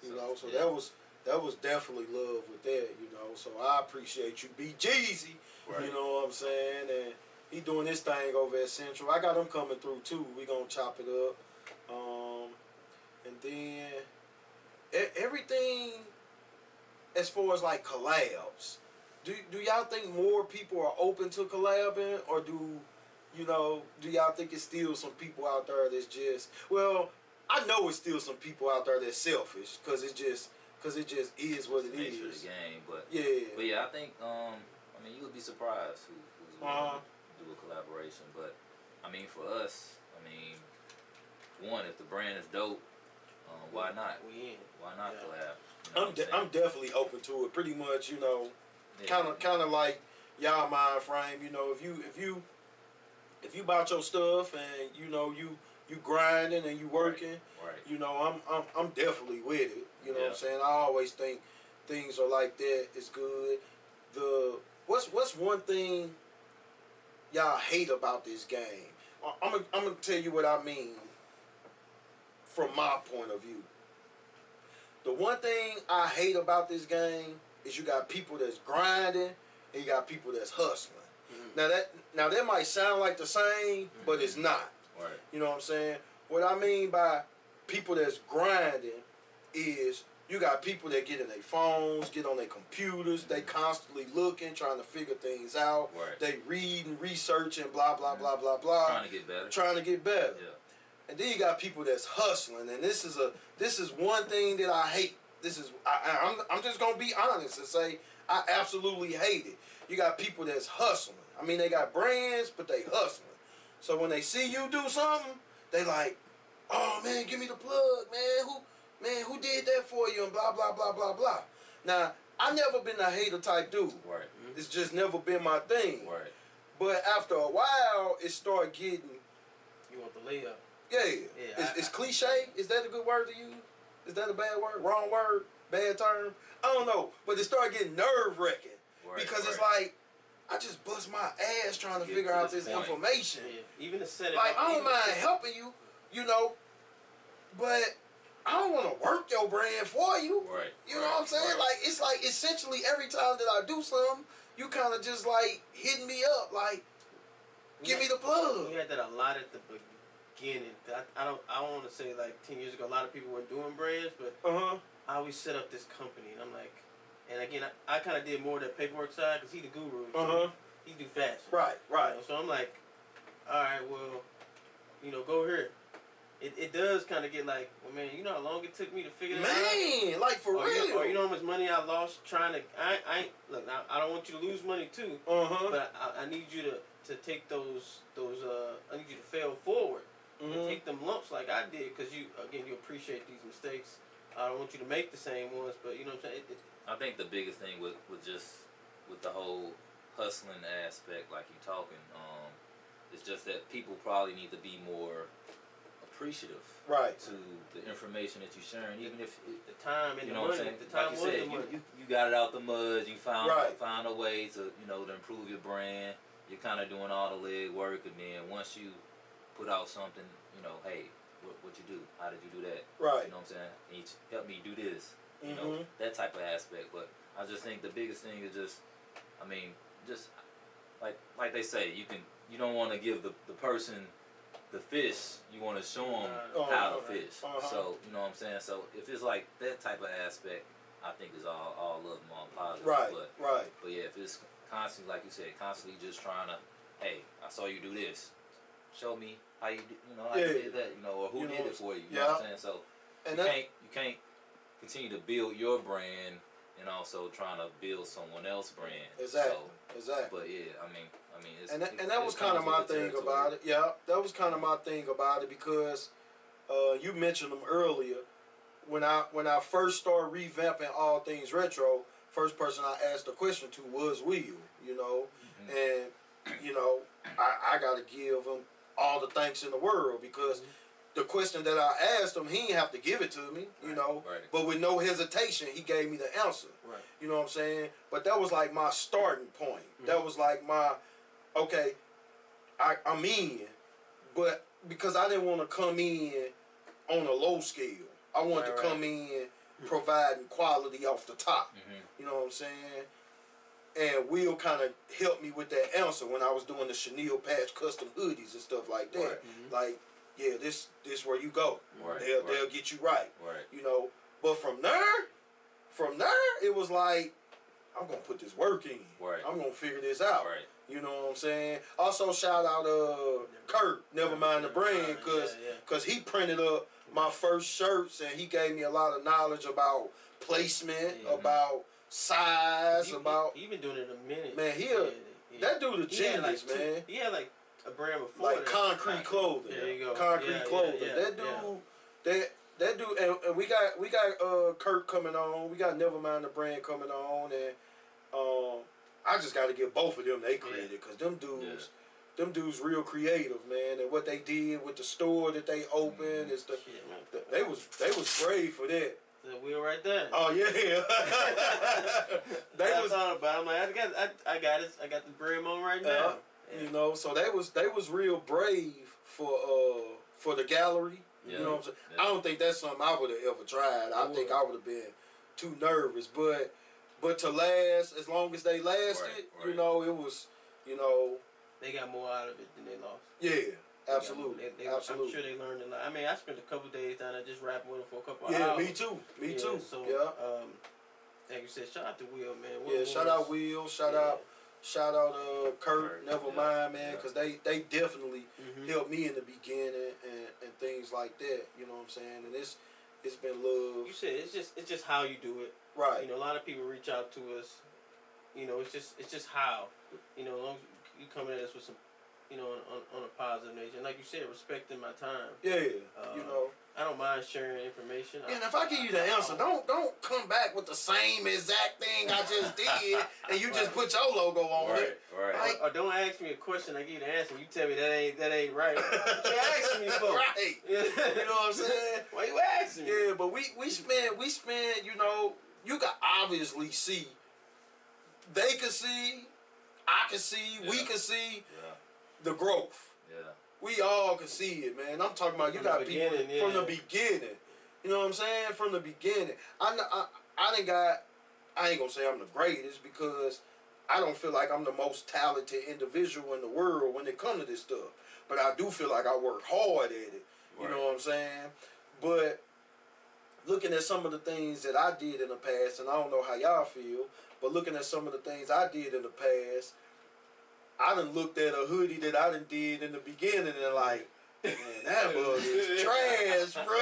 You know, so that was definitely love with that. You know, so I appreciate you, B Jeezy. You know what I'm saying? And he doing his thing over at Central. I got him coming through too. We gonna chop it up. And then everything as far as like collabs, do y'all think more people are open to collabing, or do y'all think it's still some people out there that's just, well, I know it's still some people out there that's selfish because it just is what it is. Nature of the game, but yeah, I think I mean, you would be surprised who's willing to do a collaboration. But I mean, for us, I mean, one, if the brand is dope, why not? Why not collab? You know I'm definitely open to it. Pretty much, you know, kind of like y'all mind frame. You know, if you bought your stuff and you know you grinding and you working, you know, I'm definitely with it. You know what I'm saying? I always think things are like that. It's good. What's one thing y'all hate about this game? I'm gonna tell you what I mean from my point of view. The one thing I hate about this game is you got people that's grinding and you got people that's hustling. Now that might sound like the same, but it's not. You know what I'm saying? What I mean by people that's grinding is you got people that get in their phones, get on their computers, they constantly looking, trying to figure things out. They read and research and blah blah blah blah blah. Trying to get better. And then you got people that's hustling, and this is one thing that I hate. I'm just gonna be honest and say I absolutely hate it. You got people that's hustling. I mean, they got brands, but they hustling. So when they see you do something, they like, oh man, give me the plug, man. Who did that for you? And blah blah blah blah blah. Now, I never been a hater type dude. It's just never been my thing. But after a while, it started getting. You want the layup? Yeah. It's cliche. Is that a good word to use? Is that a bad word? Wrong word? Bad term? I don't know. But it started getting nerve-wracking. Because it's like, I just bust my ass trying to figure out this information. Even to set it like, up, I don't mind helping you, you know, but I don't want to work your brand for you. You know what I'm saying? Like, it's like essentially every time that I do something, you kind of just like hitting me up, like, give me the plug. We had that a lot at the beginning. I don't want to say like 10 years ago, a lot of people were doing brands, but I always set up this company, and I'm like, and again, I kind of did more of that paperwork side because he the guru. So he do fashion. Right. You know, so I'm like, all right, well, you know, go here. It does kind of get like, well, man, you know how long it took me to figure that out? Man, like for real. Or you know how much money I lost trying to, look, I don't want you to lose money too, but I need you to to take those I need you to fail forward and take them lumps like I did, because you appreciate these mistakes. I don't want you to make the same ones, but you know what I'm saying. I think the biggest thing with the whole hustling aspect, like you talking, it's just that people probably need to be more appreciative to the information that you're sharing, even if the time and you the know money. what I'm saying. The time like you said, you got it out the mud. You found a way to to improve your brand. You're kind of doing all the leg work, and then once you put out something, hey, what you do? How did you do that? Right. You know what I'm saying? And you help me do this. You know, that type of aspect. But I just think the biggest thing is just like they say, you don't want to give the person the fish, you want to show them how to fish. So you know what I'm saying. So if it's like that type of aspect, I think it's all love and all positive. But yeah, if it's constantly, like you said, constantly just trying to, hey, I saw you do this, show me how you how you did that, or who did it for you. You know what I'm saying. So you can't continue to build your brand and also trying to build someone else's brand. Exactly. But yeah, I mean, it's, and that was kind of my thing about it. Yeah, that was kind of my thing about it, because you mentioned them earlier. When I first started revamping Allthingsretro, first person I asked a question to was YLie. And I gotta give him all the thanks in the world, because the question that I asked him, he didn't have to give it to me, but with no hesitation, he gave me the answer. Right. You know what I'm saying? But that was like my starting point. That was like my, okay, I'm in, but because I didn't want to come in on a low scale. I wanted to come in providing quality off the top. You know what I'm saying? And Will kind of helped me with that answer when I was doing the chenille patch custom hoodies and stuff like that. Like, yeah, this where you go. They'll get you right. But from there, it was like, I'm gonna put this work in. I'm gonna figure this out. You know what I'm saying? Also, shout out Kurt, YLie The Brand, cause he printed up my first shirts, and he gave me a lot of knowledge about placement, about size, he been doing it a minute. Man, that dude a genius, man. He had like a brand before like Concrete Clothing. There you go. Concrete Clothing. That dude, and we got Kurt coming on. We got YLie The Brand coming on, and I just got to give both of them they credit, because them dudes real creative, man, and what they did with the store that they opened is they was brave for that. The wheel right there. Oh yeah. I thought about it. I'm like, I got it. I got the brim on right now. So they was real brave for the gallery. You know what I'm saying? I don't think that's something I would have ever tried. I think I would have been too nervous, but to last as long as they lasted, it was, they got more out of it than they lost. Yeah, absolutely. Absolutely. I'm sure they learned a lot. I mean, I spent a couple days down there just rapping with them for a couple hours. Yeah, me too. So, like you said, shout out to Will, man. Shout out Will. Shout out Kurt, Never Mind, man, because they definitely helped me in the beginning and things like that. You know what I'm saying? And it's been love. You said it's just how you do it. Right. A lot of people reach out to us. It's just how. As long as you come at us with some, on a positive nature. And like you said, respecting my time. Yeah. I don't mind sharing information. Yeah, and if I give you the answer, don't come back with the same exact thing I just did, and you just put your logo on it. Right. Or don't ask me a question, I give you the answer, you tell me that ain't right. What you asking me for? Right. You know what I'm saying? Why you asking me? Yeah, but we spend, you can obviously see, they can see, I can see, we can see the growth. We all can see it, man. I'm talking about, you got people from the beginning. You know what I'm saying? From the beginning. I ain't gonna say I'm the greatest, because I don't feel like I'm the most talented individual in the world when it comes to this stuff. But I do feel like I work hard at it. You know what I'm saying? But looking at some of the things that I did in the past, and I don't know how y'all feel, but looking at some of the things I did in the past, I done looked at a hoodie that I done did in the beginning and like, man, that mug is trash, bro.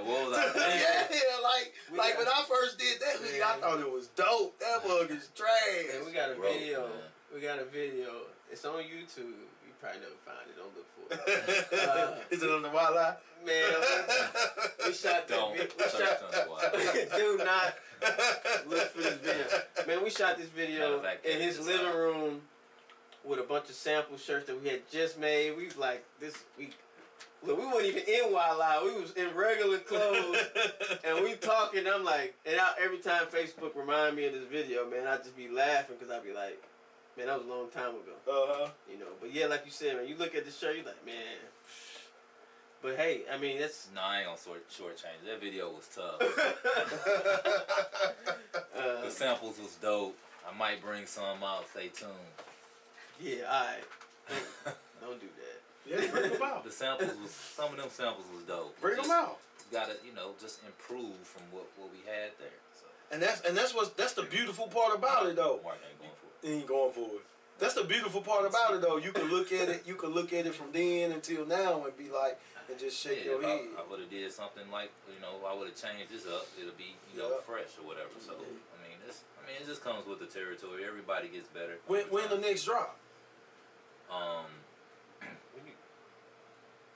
What was I thinking? Like when I first did that hoodie, I thought it was dope. That mug is trash. Man, we got a video. We got a video. It's on YouTube. You probably never find it. Don't look for it. Is it on the YLie? Man, we shot that video. Do not look for this video. Man, we shot this video in his living room with a bunch of sample shirts that we had just made. We was like, look, we weren't even in YLie. We was in regular clothes, and we talking. I'm like, every time Facebook remind me of this video, man, I just be laughing because I be like, man, that was a long time ago. You know, but yeah, like you said, man, you look at the shirt, you like, man. But hey, I mean, that's... No, I ain't gonna shortchange. That video was tough. The samples was dope. I might bring some out. Stay tuned. Yeah, alright. Don't do that. Yeah, bring them out. The samples was... Some of them samples was dope. Bring them out. You gotta, you know, just improve from what we had there. So. And that's the beautiful part about it, though. Mark ain't going for it. He ain't going for it. That's the beautiful part about it, though. You can look at it. You can look at it from then until now and be like, and just shake your head. I would have did something like, you know, I would have changed this up. It'll be, you know, fresh or whatever. So I mean, it just comes with the territory. Everybody gets better. When the next drop?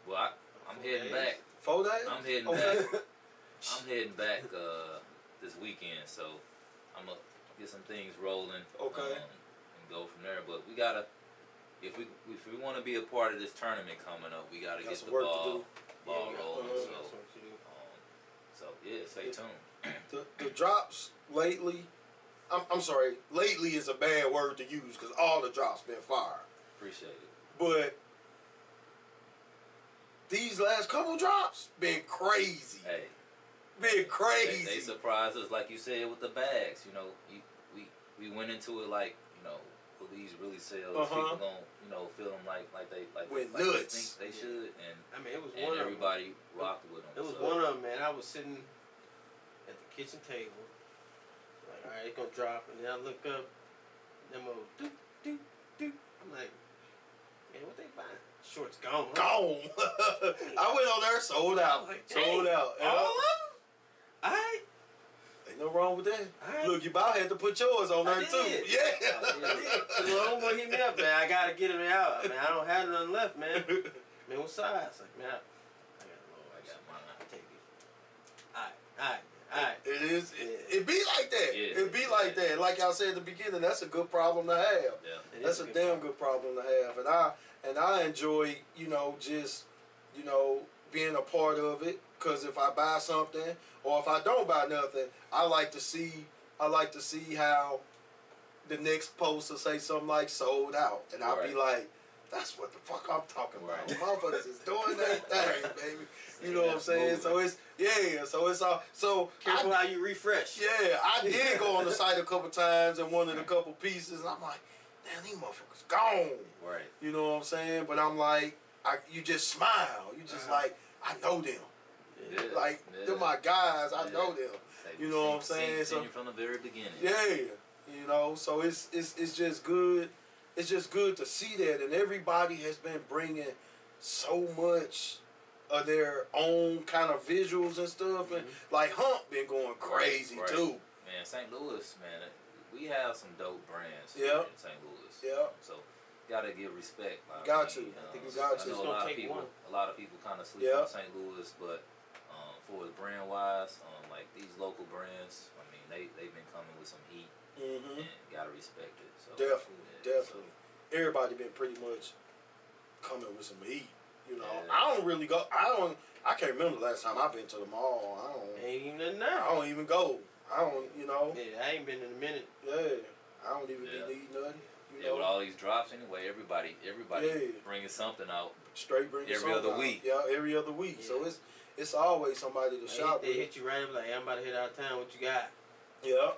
Well, I'm heading back. 4 days. I'm heading back. I'm heading back this weekend. So I'm gonna get some things rolling. Okay. And go from there. But we gotta. If we want to be a part of this tournament coming up, we got to get the ball rolling. So yeah, stay tuned. The drops lately, I'm sorry, lately is a bad word to use because all the drops been fire. Appreciate it. But these last couple drops been crazy. Hey, been crazy. They surprised us, like you said, with the bags. You know, we went into it like, you know, these really sells. People gon', you know, feel them like they nuts. Think they should, and I mean, it was and one everybody rocked with them. It was one of them, man. I was sitting at the kitchen table, like, all right, it's gonna drop, and then I look up, them old doop doop doop. I'm like, man, what they buying? Shorts gone. Gone. I went on there, sold out. Like, sold out. All of them? All right. Ain't no wrong with that. Right. Look, you about had to put yours on there too. Yeah. So the homeboy hit me up, man. I gotta get him out. Man, I don't have nothing left, man. Man, what size? Like, man, I got mine. I take it. Alright. It is. It be like that. Yeah. It be like that. Like y'all said at the beginning, that's a good problem to have. Yeah. That's a damn good problem to have. And I enjoy, you know, just, you know, being a part of it. Cause if I buy something or if I don't buy nothing, I like to see how the next post will say something like sold out, and I'll be like, that's what the fuck I'm talking about. Motherfuckers is doing their thing, baby. You know what I'm saying? So it's so it's all so careful how you refresh. Yeah, I did go on the site a couple times and wanted a couple pieces, and I'm like, damn, these motherfuckers gone. Right. You know what I'm saying? But I'm like, you just smile. You just like, I know them. Yeah. Like, they're my guys. I know them. You know what I'm saying? So from the very beginning. Yeah. You know, so it's just good. It's just good to see that, and everybody has been bringing so much of their own kind of visuals and stuff, and like Hump been going crazy too. Man, St. Louis, man, we have some dope brands in St. Louis. Yeah. So gotta give respect. I got to. I think you got to. I know a lot of people kind of sleep on St. Louis, but for the brand wise, like these local brands, I mean, they've been coming with some heat, and gotta respect it. So definitely. Everybody been pretty much coming with some heat. You know, I don't really go. I can't remember the last time I've been to the mall. Ain't even now. I don't even go. I don't. You know. Yeah, I ain't been in a minute. Yeah, I don't even be needing nothing. You know? With all these drops anyway, everybody bringing something out. Straight bringing every other week. Yeah, every other week. Yeah. So it's always somebody to shop with. They hit you right up like, hey, I'm about to hit out of town. What you got? Yeah.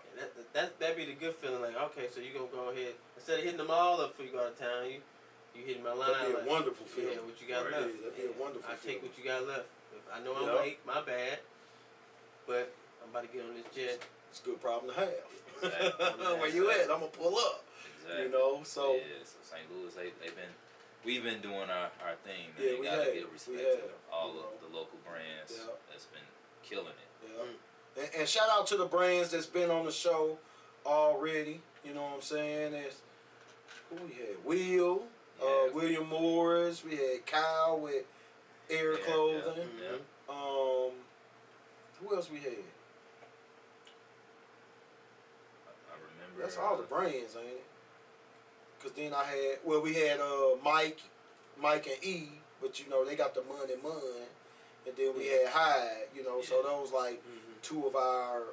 And that'd be the good feeling. Like, okay, so you gonna go ahead instead of hitting them all up before you go out of town. You hitting my line. That'd be a wonderful feeling. Yeah, what you got left? That'd be a wonderful feeling. I take what you got left. I know I'm late. My bad. But I'm about to get on this jet. It's a good problem to have. Exactly. Where you at? I'm gonna pull up. Exactly. You know, so so St. Louis, we've been doing our thing. Man. Yeah, we gotta give respect to all of the local brands that's been killing it. Yeah. And shout out to the brands that's been on the show already. You know what I'm saying? who we had? Will, William Morris. We had Kyle with Air Clothing. Who else we had? I remember. That's all the brands, ain't it? Cause then we had Mike and E, but you know they got the Mun, and then we had Hyde. You know, so those like two of our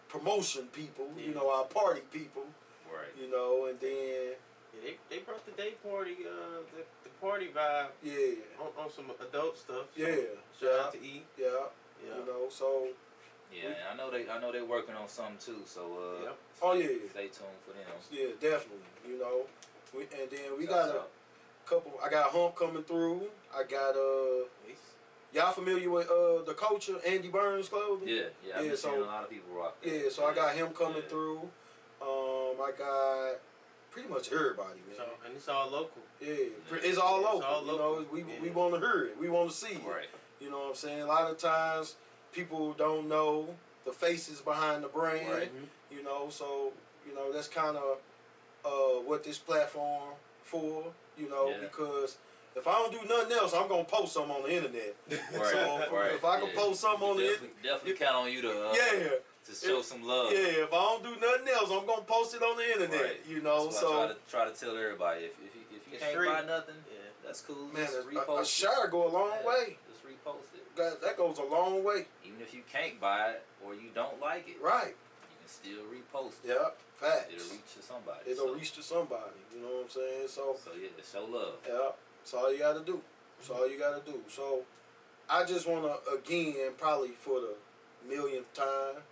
promotion people. You know, our party people. Right. You know, and then. Yeah, they brought the day party, the party vibe. Yeah. On some adult stuff. So Yeah. Shout out to E. Yeah. You know, so. Yeah, and I know they working on something too. So stay tuned for them. Yeah, definitely. You know, and then we got a couple. I got Hump coming through. I got y'all familiar with the culture Andy Burns clothing? Yeah. I've been seeing a lot of people rock that. Yeah, so I got him coming through. I got pretty much everybody, man. So, and it's all local. Yeah, it's all local. You know, we want to hear it. We want to see it. Right. You know what I'm saying? A lot of times people don't know the faces behind the brand. Right. You know, so you know that's kind of what this platform for. You know, because if I don't do nothing else, I'm gonna post something on the internet. Right. So if I can post something on the internet, definitely count on you to to show some love. Yeah, if I don't do nothing else, I'm gonna post it on the internet. Right. You know, that's so I try to tell everybody if you can't buy nothing, that's cool. Man, just a repost share go a long way. Just repost it. That goes a long way. Even if you can't buy it or you don't like it, right? You can still repost it. Yeah, facts. It'll reach to somebody. It'll reach to somebody. You know what I'm saying? So yeah, show love. Yeah, that's all you gotta do. That's all you gotta do. So I just wanna again, probably for the millionth time,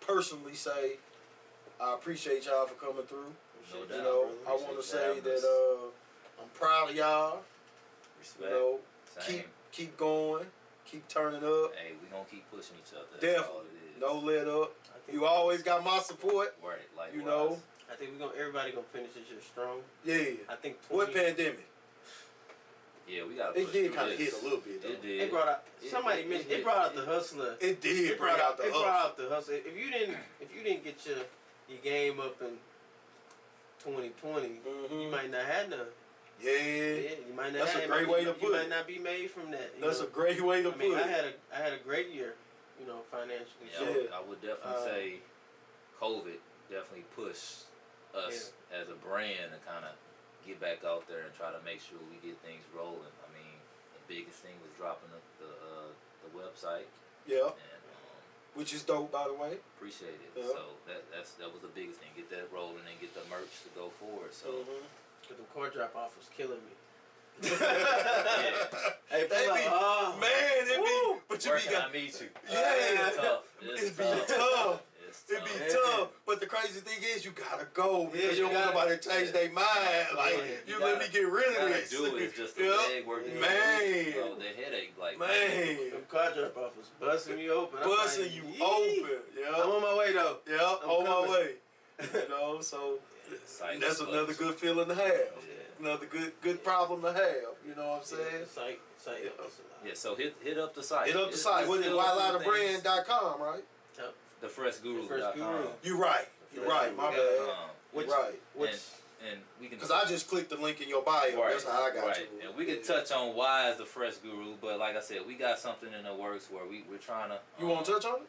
personally say I appreciate y'all for coming through. No doubt, you know, brother. I want to say that I'm proud of y'all. Respect. You know, Same. keep going, keep turning up. Hey, we gonna keep pushing each other. Definitely, that's all it is. no let up. You always got my support. Right, likewise. You know, I think everybody gonna finish this year strong. Yeah. I think. What pandemic? Yeah, we got. It did kind of hit a little bit. Though. It did. It brought out. Somebody mentioned. It brought out the hustler. It did. It brought out the hustler. If you didn't get your game up in 2020, you might not have none. Yeah, you might not. That's a great way to put it. You might not be made from that. That's a great way to put it. I had a great year, you know, financially. Yeah, I would definitely say COVID definitely pushed us as a brand to kind of get back out there and try to make sure we get things rolling. I mean, the biggest thing was dropping the website. Yeah. And which is dope, by the way. Appreciate it. Yeah. So that was the biggest thing. Get that rolling and get the merch to go forward. So. Cause the car drop off was killing me. Hey, man, it be, but you be got me too. Yeah, it's tough. It be tough. It be tough, but the crazy thing is you gotta go because you don't want nobody to change their mind. Like you let me get rid of this. Do it. It's just the leg work. Man, the headache, like man. The car drop off was busting me open. Busting you open. Yeah. I'm on my way though. Yeah, on my way. You know, so that's another good feeling to have. Another good problem to have. You know what I'm saying? Yeah, so hit up the site. Hit up the site. What is it? YLieTheBrand.com, right? Yep. The FreshGuru.com. You're right. You're right. My bad. Which, right. And we can. Because I just clicked the link in your bio. Right, That's how I got right. you. And we can touch on why is the Fresh Guru, but like I said, we got something in the works where we're trying to. You want to touch on it?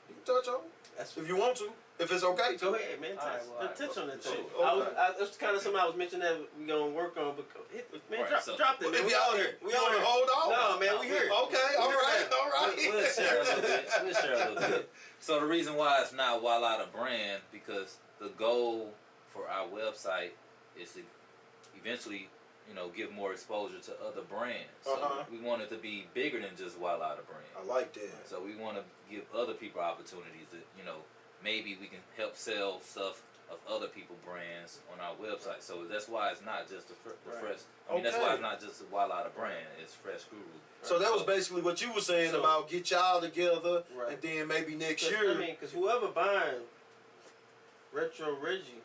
You can touch on it. If you want to. If it's okay, go ahead, man. Touch on that too. Okay. It's kind of something I was mentioning that we gonna work on, but man, drop it. Man. If y'all here, we on it. Hold on. No, man, we here. Okay, all right. We'll share a little bit. So the reason why it's not YLie The Brand, because the goal for our website is to eventually, give more exposure to other brands. So we want it to be bigger than just YLie The Brand. I like that. So we want to give other people opportunities to, maybe we can help sell stuff of other people brands on our website. So that's why it's not just the fresh. That's why it's not just the YLie The Brand. It's FreshGuru. So that was basically what you were saying about get y'all together, and then maybe next year. I mean, because whoever buying Retro Reggie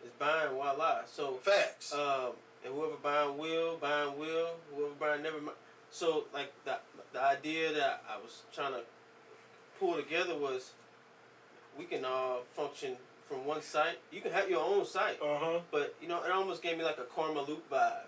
is buying YLie. So facts. And whoever buying Will. Whoever buying Nevermind. So like the idea that I was trying to pull together was we can all function from one site. You can have your own site, but you know, it almost gave me like a Karma Loop vibe.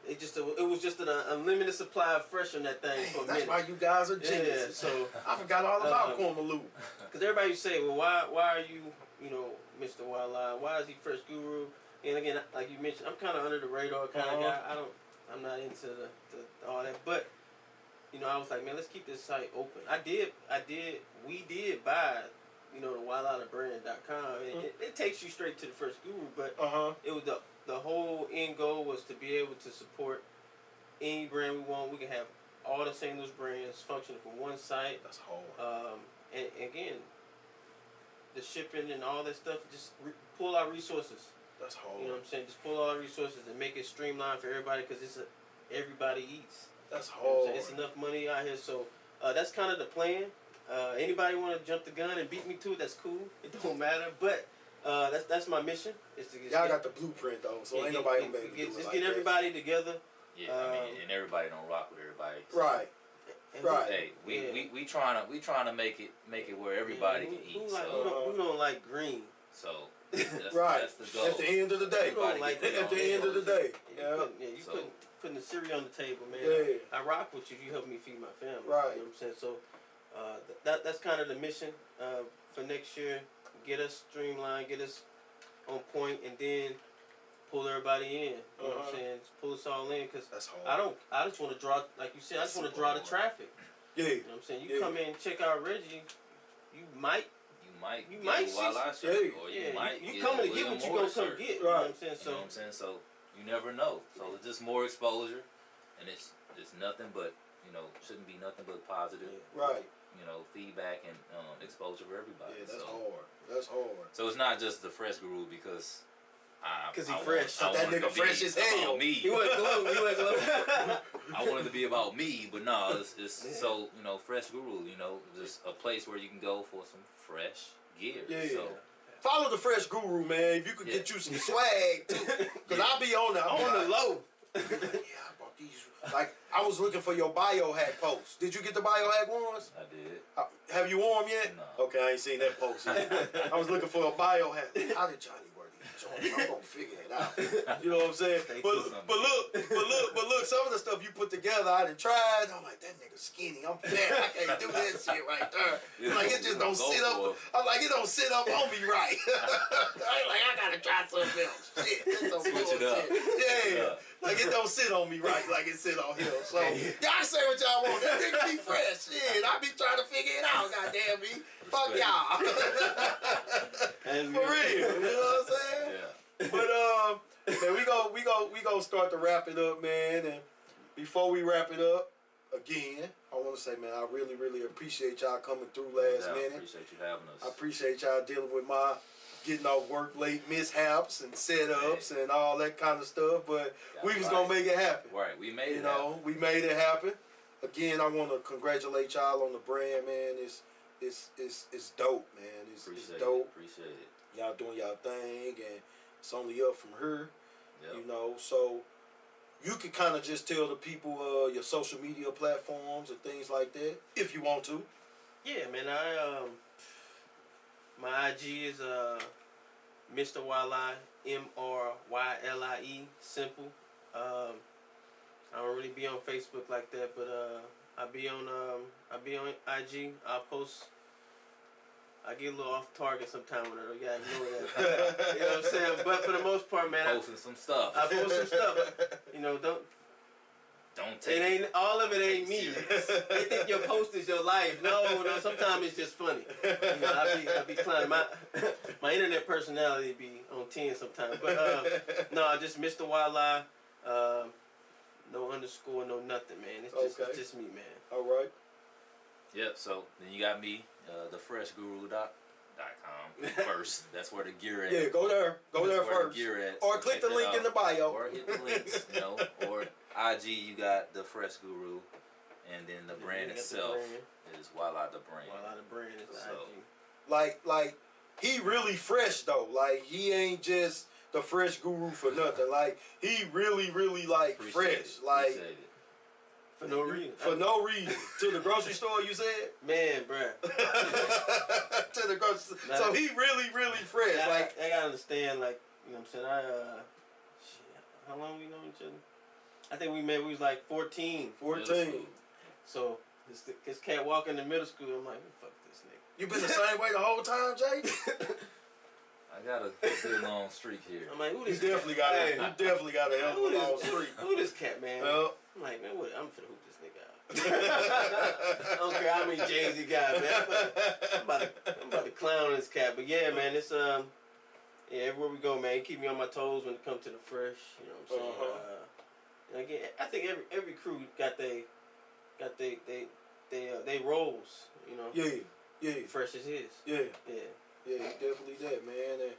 It was just an unlimited supply of fresh on that thing for a minute. That's why you guys are geniuses. Yeah, so I forgot all about Karma Loop. Because everybody used to say, well, why are you, you know, Mr.YLie? Why is he FreshGuru? And again, like you mentioned, I'm kind of under the radar kind of guy. I'm not into the all that, but you know, I was like, man, let's keep this site open. We did buy, you know, the YLie The Brand.com. It takes you straight to the FreshGuru, but it was the whole end goal was to be able to support any brand we want. We can have all the St. Louis brands functioning from one site. That's hard. And again, the shipping and all that stuff, just pull our resources. That's hard. You know what I'm saying? Just pull all our resources and make it streamlined for everybody, because everybody eats. That's hard. You know what I'm saying? It's enough money out here, so that's kind of the plan. Anybody want to jump the gun and beat me to it? That's cool. It don't matter. But that's my mission. Is to y'all got the blueprint though, so ain't nobody gonna be able to do it. Just get everybody together. Yeah, I mean, and everybody don't rock with everybody. So. Right. Right. Hey, we trying to make it where everybody can eat. Who don't like green? So that's, right. That's the goal. At the end of the day. At the end of the day. You putting the cereal on the table, man. Yeah. I rock with you. You help me feed my family. Right. You know what I'm saying? So that's kind of the mission for next year. Get us streamlined, get us on point, and then pull everybody in. You know what I'm saying? Just pull us all in, because I just want to draw, like you said, I just want to draw the traffic. Yeah. You know what I'm saying? You come in and check out Reggie, you might see, or you might you coming to get what you gonna come get. You know what I'm saying? So you know what I'm saying? So you never know. So it's just more exposure, and it's nothing but, you know, shouldn't be nothing but positive. Right. You know, feedback and exposure for everybody. Yeah, that's hard. That's hard. So it's not just the FreshGuru because he fresh. That nigga fresh as hell. Me. You ain't glue. I wanted to be about me, but no, it's so, you know, FreshGuru, you know, just a place where you can go for some fresh gear. Yeah. So, follow the FreshGuru, man. If you could get you some swag too, because I'll be on there. I'm on the low. Yeah, I bought these. Like, I was looking for your biohack post. Did you get the biohack ones? I did. Have you worn them yet? No. Okay, I ain't seen that post yet. I was looking for a biohack. How did Johnny wear these joints? I'm gonna figure it out. You know what I'm saying? But look, some of the stuff you put together, I done tried. I'm like, that nigga skinny. I'm fat. I can't do that shit right there. Yeah, like, it just don't sit up. I'm like, it don't sit up on me right. I gotta try something else. Shit, that's Switch it up. Yeah. Like, it don't sit on me right like it sit on him. So, y'all say what y'all want. That nigga be fresh. Shit, I be trying to figure it out, goddamn me. Fuck y'all. For real. You know what I'm saying? Yeah. But, man, we go start to wrap it up, man. And before we wrap it up, again, I want to say, man, I really, really appreciate y'all coming through last minute. I appreciate you having us. I appreciate y'all dealing with my getting off work late mishaps and setups and all that kind of stuff, but we was gonna make it happen. Right, we made it. You know, we made it happen. Again, I want to congratulate y'all on the brand, man. It's dope, man. It's dope. Appreciate it. Y'all doing y'all thing, and it's only up from here. Yep. You know, so you can kind of just tell the people your social media platforms and things like that if you want to. Yeah, man. My IG is Mr.YLie, MrYLie, simple. I don't really be on Facebook like that, but I be on IG. I'll post. I get a little off target sometimes when I gotta ignore that. You know what I'm saying? But for the most part, man, posting some stuff. I post some stuff. You know, don't take it. Ain't all of it ain't me. They think your post is your life. No. Sometimes it's just funny. You know, I be trying my internet personality be on 10 sometimes. But no, just Mr.YLie. No underscore, no nothing, man. It's just me, man. All right. Yep. So then you got me, thefreshguru.com first. That's where the gear at. Yeah, go there. Go there first. The gear at. Or so click the link in the bio. Or hit the links, you know. Or IG, you got the FreshGuru, and then the brand itself is YLie The Brand. YLie The Brand is the IG. Like he really fresh though. Like he ain't just the FreshGuru for nothing. Like he really like fresh. Like For no reason. For no reason. To the grocery store, you said? Man, bruh. To the grocery store. So he really, really fresh. I, like I gotta understand, like, you know what I'm saying? Shit, how long we know each other? I think we was like 14. 14. So, this cat walking in middle school, I'm like, fuck this nigga. You been the same way the whole time, Jay? I got a good long streak here. I'm like, who You this definitely got hey, you definitely got a hell of a long streak. Who this cat, man? Well, I'm like, man, I'm finna hoop this nigga out. I don't care how many J's he got, man. I'm about to clown this cat. But yeah, man, it's yeah, everywhere we go, man, keep me on my toes when it comes to the fresh. You know what I'm saying? And again, I think every crew got they roles. You know. Yeah. Fresh as his. Yeah, Yeah, definitely that, man. And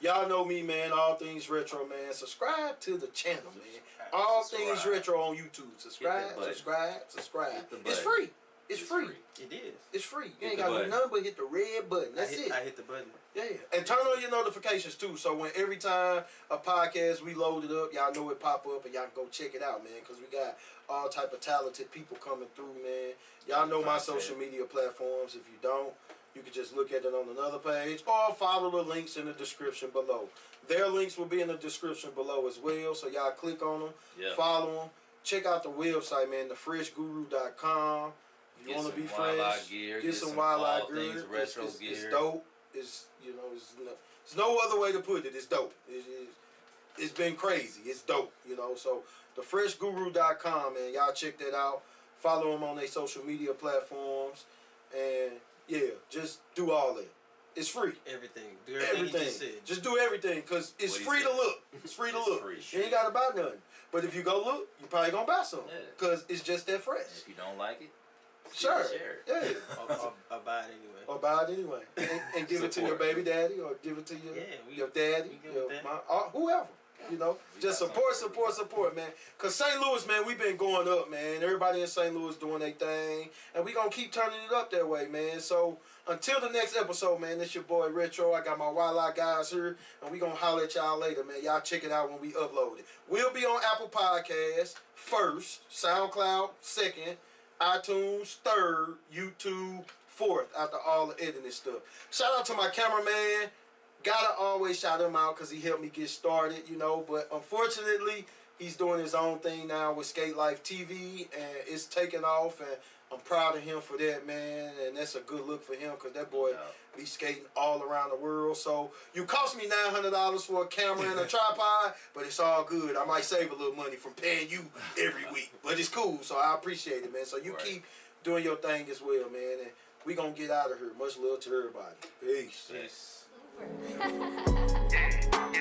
y'all know me, man. All Things Retro, man. Subscribe to the channel, man. All Things Retro on YouTube. Subscribe. It's free. It's free. It is. It's free. You ain't got to do nothing but hit the red button. That's it. I hit the button. Yeah. And turn on your notifications too. So when every time a podcast we load it up, y'all know it pop up and y'all can go check it out, man. Because we got all type of talented people coming through, man. Y'all know my social media platforms. If you don't, you can just look at it on another page or follow the links in the description below. Their links will be in the description below as well. So y'all click on them, follow them. Check out the website, man, thefreshguru.com. If you want to be fresh, get some YLie gear. It's dope. It's, you know, it's no other way to put it. It's dope. It's been crazy. It's dope, you know. So thefreshguru.com, man. Y'all check that out. Follow them on their social media platforms. And yeah, just do all that. It's free. Everything. Do everything. Just do everything, because it's free to look. It's free to look. You ain't got to buy nothing. But if you go look, you probably going to buy something. Because it's just that fresh. If you don't like it, share it. Yeah. Or buy it anyway. Or buy it anyway. And give it to your baby daddy, or give it to your daddy, your mom, whoever. You know, just support, man. Because St. Louis, man, we've been going up, man. Everybody in St. Louis doing their thing. And we going to keep turning it up that way, man. So until the next episode, man, this your boy Retro. I got my YLie guys here. And we going to holler at y'all later, man. Y'all check it out when we upload it. We'll be on Apple Podcasts first, SoundCloud second, iTunes third, YouTube fourth, after all the editing stuff. Shout out to my cameraman. Gotta always shout him out because he helped me get started, you know. But unfortunately, he's doing his own thing now with Skate Life TV, and it's taking off, and I'm proud of him for that, man. And that's a good look for him, because that boy be skating all around the world. So you cost me $900 for a camera and a tripod, but it's all good. I might save a little money from paying you every week, but it's cool. So I appreciate it, man. So you keep doing your thing as well, man. And we gonna get out of here. Much love to everybody. Peace. Peace. Yeah.